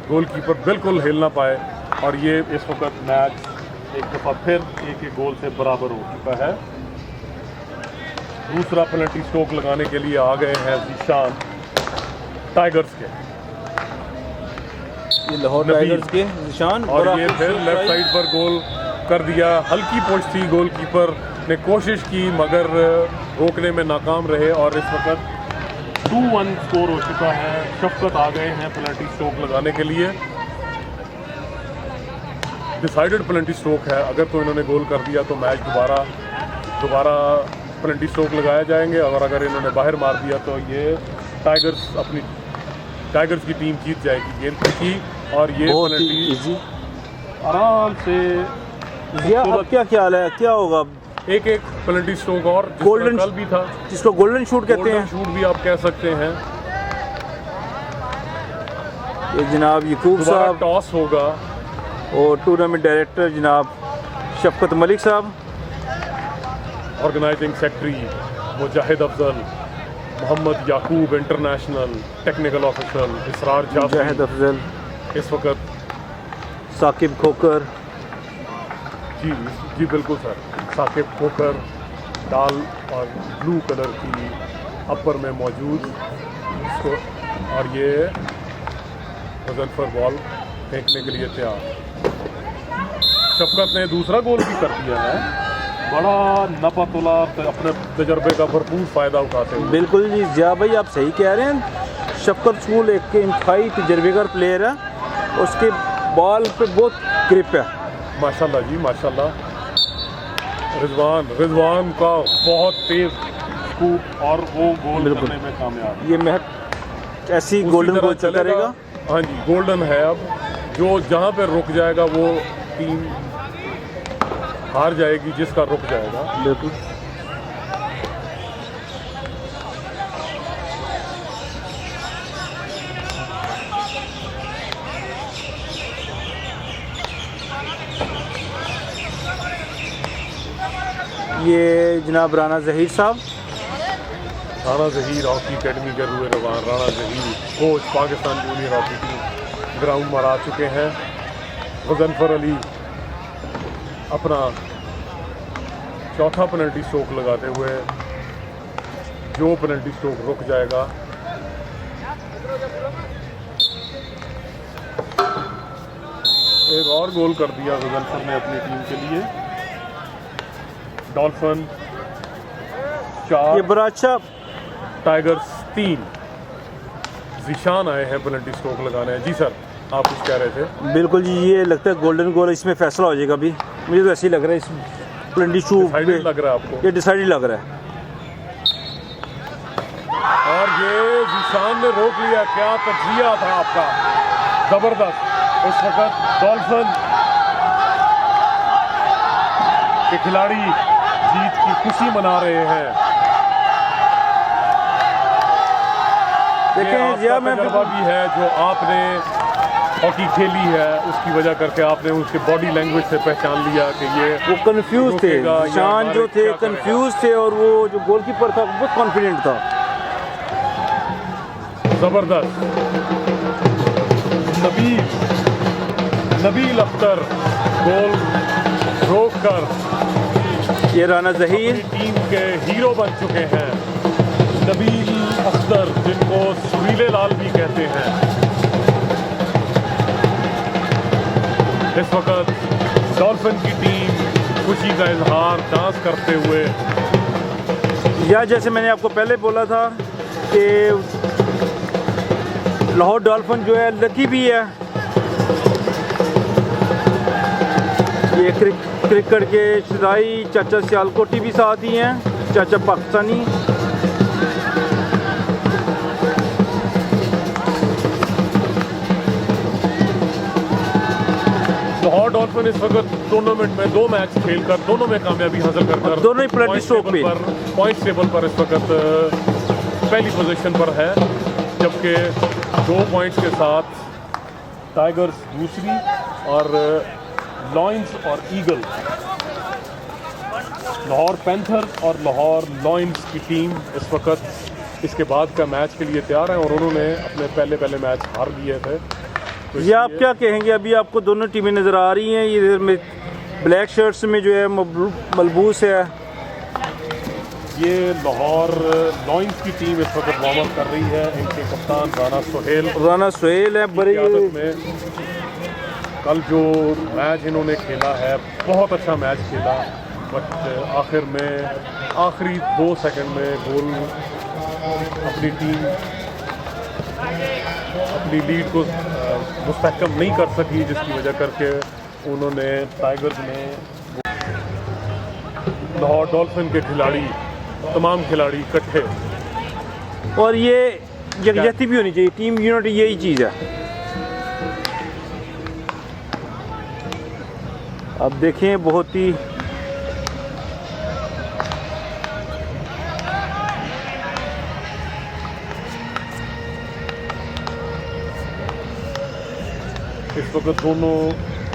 गोलकीपर बिल्कुल हिल ना पाए और ये इस वक्त मैच एक दफ़ा फिर एक गोल से बराबर हो चुका है। दूसरा पेनल्टी स्ट्रोक लगाने के लिए आ गए हैं जीशान टाइगर्स के, ये लाहौर टाइगर्स के निशान, और ये फिर लेफ्ट साइड पर गोल कर दिया। हल्की पोस्ट थी, गोलकीपर ने कोशिश की मगर रोकने में नाकाम रहे और इस वक्त 2-1 स्कोर हो चुका है। शफकत आ गए हैं पेनल्टी स्ट्रोक लगाने के लिए। डिसाइडेड पेनल्टी स्ट्रोक है, अगर तो इन्होंने गोल कर दिया तो मैच दोबारा पेनल्टी स्ट्रोक लगाए जाएंगे, और अगर इन्होंने बाहर मार दिया तो ये टाइगर्स की टीम जीत जाएगी गेंद की। और ये पेनल्टी आराम से अब क्या ख्याल है, क्या होगा? एक पेनल्टी स्ट्रोक और गोल्डन कल भी था, जिसको गोल्डन शूट कहते हैं, शूट भी आप कह सकते हैं। ये जनाब यकूब साहब टॉस होगा और टूर्नामेंट डायरेक्टर जनाब शफकत मलिक साहब, ऑर्गेनाइजिंग सेक्रेटरी मुजाहिद अफजल, मोहम्मद याकूब इंटरनेशनल टेक्निकल ऑफिसर इसरार मुजाहिद अफजल, इस वक्त साकिब खोकर, जी बिल्कुल सर, साकिब खोकर लाल और ब्लू कलर की अपर में मौजूद इसको, और ये मुजफ्फर बॉल फेंकने के लिए तैयार। शफकत ने दूसरा गोल भी कर दिया है, बड़ा नपा-तुला अपने तजर्बे का भरपूर फ़ायदा उठाते हुए। बिल्कुल जी जिया भाई आप सही कह रहे हैं। शफकत स्कूल एक इंतहाई तजर्बेकार प्लेयर है, उसके बॉल पे बहुत ग्रिप है माशाल्लाह जी माशाल्लाह। रिजवान का बहुत तेज स्कूप और वो गोल करने में कामयाब। ये महक ऐसी गोल्डन गोल चलता रहेगा। हाँ जी गोल्डन है, अब जो जहाँ पे रुक जाएगा वो टीम हार जाएगी, जिसका रुक जाएगा। बिल्कुल ये जनाब राना जहीर साहब, राना जहीर हॉकी अकेडमी के रूए रवान Rana Zaheer coach Pakistan junior hockey team ground पर आ चुके हैं। गजनफर अली अपना चौथा पेनल्टी स्ट्रोक लगाते हुए, जो पेनल्टी स्ट्रोक रुक जाएगा एक और गोल कर दिया गजनफर ने अपनी टीम के लिए। डॉल्फिन 4, ये बड़ा अच्छा, टाइगर्स 3। जीशान आए हैं पेनल्टी स्ट्रोक लगाने। जी सर आप कुछ कह रहे थे? बिल्कुल जी, ये लगता है गोल्डन गोल इसमें फैसला हो जाएगा। अभी मुझे तो ऐसे ही लग रहा है, इस पेनल्टी शूट लग रहा है आपको? ये डिसाइडेड लग रहा है। और ये जीशान ने रोक लिया, क्या तजिया था आपका, जबरदस्त। इस वक्त डॉल्फिन के खिलाड़ी जीत की खुशी मना रहे हैं। देखें जिया मैं तजुर्बा भी है जो आपने हॉकी खेली है, उसकी वजह करके आपने उसके बॉडी लैंग्वेज से पहचान लिया कि ये वो कंफ्यूज थे, निशान जो थे कंफ्यूज थे, और वो जो गोलकीपर था बहुत कॉन्फिडेंट था। जबरदस्त। नबील अख्तर गोल रोक कर ये राना जहीर टीम के हीरो बन चुके हैं। नबील अख्तर जिनको सुरीले लाल भी कहते हैं, इस वक्त डॉल्फिन की टीम खुशी का इजहार डांस करते हुए, या जैसे मैंने आपको पहले बोला था कि लाहौर डॉल्फिन जो है लकी भी है। ये क्रिकेट के शदाई चाचा सियालकोटी भी साथ ही हैं, चाचा पाकिस्तानी। लाहौर डॉल्फिन इस वक्त टूर्नामेंट में 2 मैच खेलकर दोनों में कामयाबी हासिल कर दोनों ही पेनल्टी स्ट्रोक पे पॉइंट टेबल पर इस वक्त पहली पोजीशन पर है, जबकि 2 पॉइंट्स के साथ टाइगर्स दूसरी और लॉयंस और ईगल, लाहौर पैंथर्स और लाहौर लॉयंस की टीम इस वक्त इसके बाद का मैच के लिए तैयार है, और उन्होंने अपने पहले मैच हार दिए थे। तो ये आप इसलिए क्या कहेंगे, अभी आपको दोनों टीमें नज़र आ रही हैं, ये इधर में ब्लैक शर्ट्स में जो है मलबूस है, ये लाहौर लॉयंस की टीम इस वक्त वार्म अप कर रही है। इनके कप्तान राना सुहेल है। बड़ी क़यादत में कल जो मैच इन्होंने खेला है बहुत अच्छा मैच खेला, बट आखिर में आखिरी 2 सेकंड में गोल अपनी टीम अपनी लीड को मुस्तहकम नहीं कर सकी, जिसकी वजह करके उन्होंने टाइगर्स ने लाहौर डॉल्फिन के खिलाड़ी तमाम खिलाड़ी इकट्ठे। और ये यकजहती भी होनी चाहिए, टीम यूनिटी यही चीज़ है। अब देखें बहुत ही इस वक्त दोनों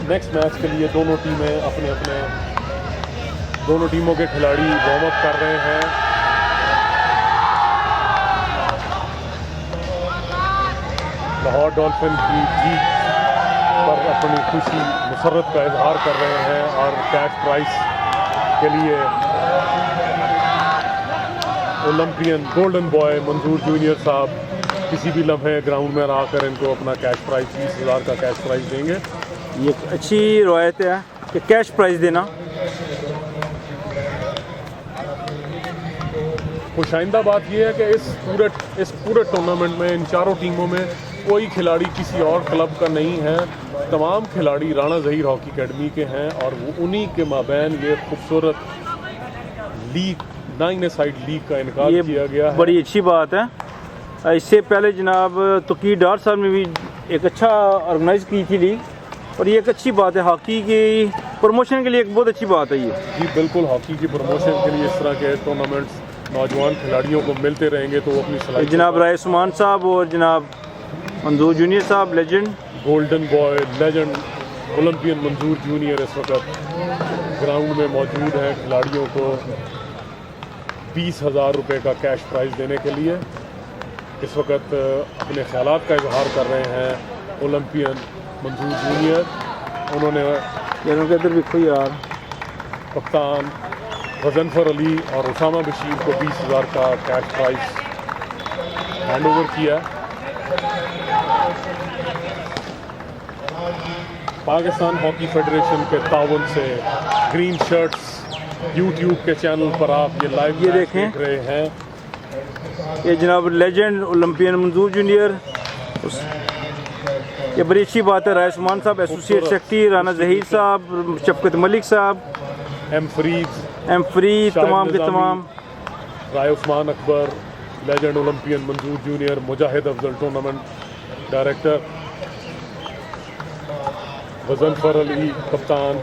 नेक्स्ट मैच के लिए दोनों टीमों के खिलाड़ी वार्म अप कर रहे हैं। लाहौर डॉल्फिन की जीत पर अपनी खुशी मुसर्रत का इजहार कर रहे हैं और कैश प्राइज के लिए ओलंपियन गोल्डन बॉय मंजूर जूनियर साहब किसी भी लम्हे ग्राउंड में आकर इनको अपना कैश प्राइज 30,000 का कैश प्राइज देंगे। ये अच्छी रवायत है कि कैश प्राइज देना। खुशाइंदा बात यह है कि इस पूरे टूर्नामेंट में इन चारों टीमों में कोई खिलाड़ी किसी और क्लब का नहीं है। तमाम खिलाड़ी राना ज़हीर हॉकी अकेडमी के हैं और वो उन्हीं के माबैन ये खूबसूरत लीग 9 लीग का इनकार किया गया है। बड़ी अच्छी बात है। इससे पहले जनाब तकीर डार साहब ने भी एक अच्छा ऑर्गेनाइज़ की थी लीग, और ये एक अच्छी बात है, हॉकी की प्रमोशन के लिए एक बहुत अच्छी बात है ये। जी बिल्कुल, हॉकी की प्रमोशन के लिए इस तरह के टूर्नामेंट्स नौजवान खिलाड़ियों को मिलते रहेंगे तो वो अपनी सलाहियत। जनाब राय उस्मान साहब और जनाब मंजूर जूनियर साहब legend golden boy legend Olympian मंजूर जूनियर इस वक्त ग्राउंड में मौजूद हैं खिलाड़ियों को 20,000 रुपये का कैश प्राइज़ देने के लिए। इस वक्त अपने ख्यालात का इजहार कर रहे हैं ओलंपियन मंजूर जूनियर। उन्होंने इधर देखो यार, कप्तान गजनफर अली और उसामा बशीर को 20,000 का कैश प्राइज हैंड ओवर किया। पाकिस्तान हॉकी फेडरेशन के ताउन से ग्रीन शर्ट्स यूट्यूब के चैनल पर आप ये लाइव ये देखें, देख रहे हैं। ये जनाब लेजेंड ओलंपियन मंजूर जूनियर, ये बड़ी अच्छी बात है। राय उस्मान साहब एसोसिएट सेक्रेटरी, राना ज़हीर साहब, शफकत मलिक साहब, एम फरीद, तमाम के तमाम, राय उस्मान अकबर लेजेंड ओलंपियन मंजूर जूनियर, मुजाहिद अफजल टूर्नामेंट डायरेक्टर, गजनफर अली कप्तान,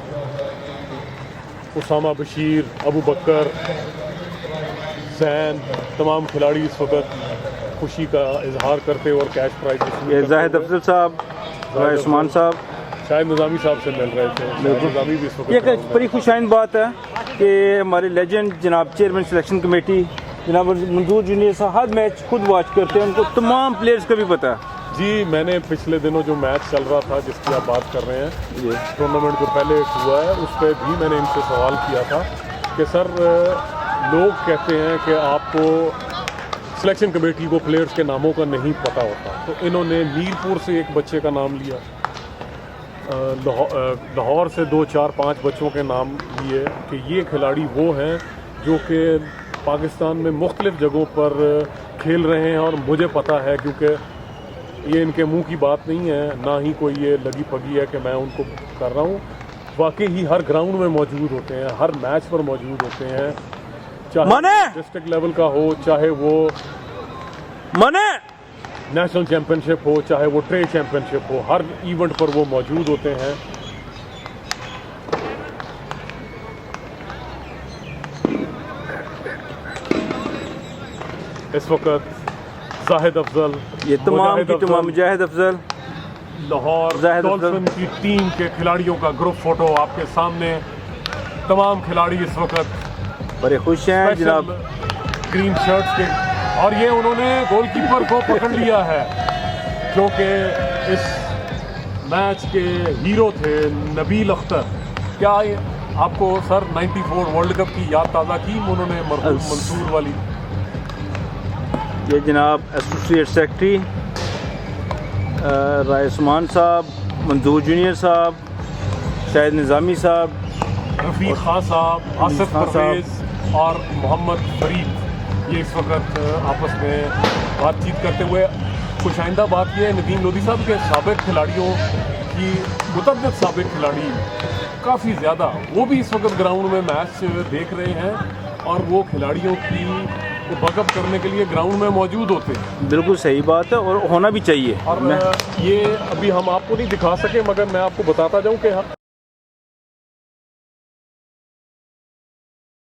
उसामा बशीर, अबू बकर, जैन, तमाम खिलाड़ी इस वक्त खुशी का इजहार करते और कैश प्राइज। ये जाहिद अफजल साहब, राय उस्मान साहब, शायद निज़ामी साहब से मिल रहे थे। निज़ामी भी इस वक्त ये एक बड़ी खुशाइन बात है कि हमारे लेजेंड जनाब चेयरमैन सिलेक्शन कमेटी जनाब मंजूर जूनियर साहब हर मैच खुद वॉच करते हैं, उनको तमाम प्लेयर्स का भी पता है। जी, मैंने पिछले दिनों जो मैच चल रहा था जिसकी आप बात कर रहे हैं, टूर्नामेंट जो पहले हुआ है, उस पर भी मैंने इनसे सवाल किया था कि सर लोग कहते हैं कि आपको सिलेक्शन कमेटी को प्लेयर्स के नामों का नहीं पता होता, तो इन्होंने मीरपुर से एक बच्चे का नाम लिया, लाहौर से 2, 4, 5 बच्चों के नाम लिए कि ये खिलाड़ी वो हैं जो कि पाकिस्तान में मुख्तलिफ़ जगहों पर खेल रहे हैं और मुझे पता है, क्योंकि ये इनके मुंह की बात नहीं है, ना ही कोई ये लगी पगी है कि मैं उनको कर रहा हूँ। वाकई ही हर ग्राउंड में मौजूद होते हैं, हर मैच पर मौजूद होते हैं, चाहे डिस्ट्रिक्ट लेवल का हो, चाहे वो नेशनल चैम्पियनशिप हो, चाहे वो ट्रेड चैम्पियनशिप हो, हर इवेंट पर वो मौजूद होते हैं। इस वक्त जाहिद अफजल, ये तमाम की तमाम मुजाहिद अफजल, लाहौर डॉल्फिन की टीम के खिलाड़ियों का ग्रुप फोटो आपके सामने। तमाम खिलाड़ी इस वक्त बड़े खुश हैं जनाब ग्रीन शर्ट्स के, और ये उन्होंने गोलकीपर को पकड़ लिया है, क्योंकि इस मैच के हीरो थे नबील अख्तर। क्या आपको सर 94 वर्ल्ड कप की याद ताज़ा की उन्होंने मरहूम मंसूर वाली? ये जनाब एसोसिएट सेक्रेटरी रायसमान साहब, मंजूर जूनियर साहब, शाहिद निज़ामी साहब, रफ़ीक खान साहब, आसिफ खान परवेज़ और मोहम्मद फरीद, ये इस वक्त आपस में बातचीत करते हुए कुछ आइंदा बात की है नदीम लोधी साहब के साबिक खिलाड़ियों की, मुतअद्दिद साबिक खिलाड़ी काफ़ी ज़्यादा वो भी इस वक्त ग्राउंड में मैच देख रहे हैं और वो खिलाड़ियों की बैकअप करने के लिए ग्राउंड में मौजूद होते हैं। बिल्कुल सही बात है और होना भी चाहिए। और ये अभी हम आपको नहीं दिखा सके मगर मैं आपको बताता जाऊं कि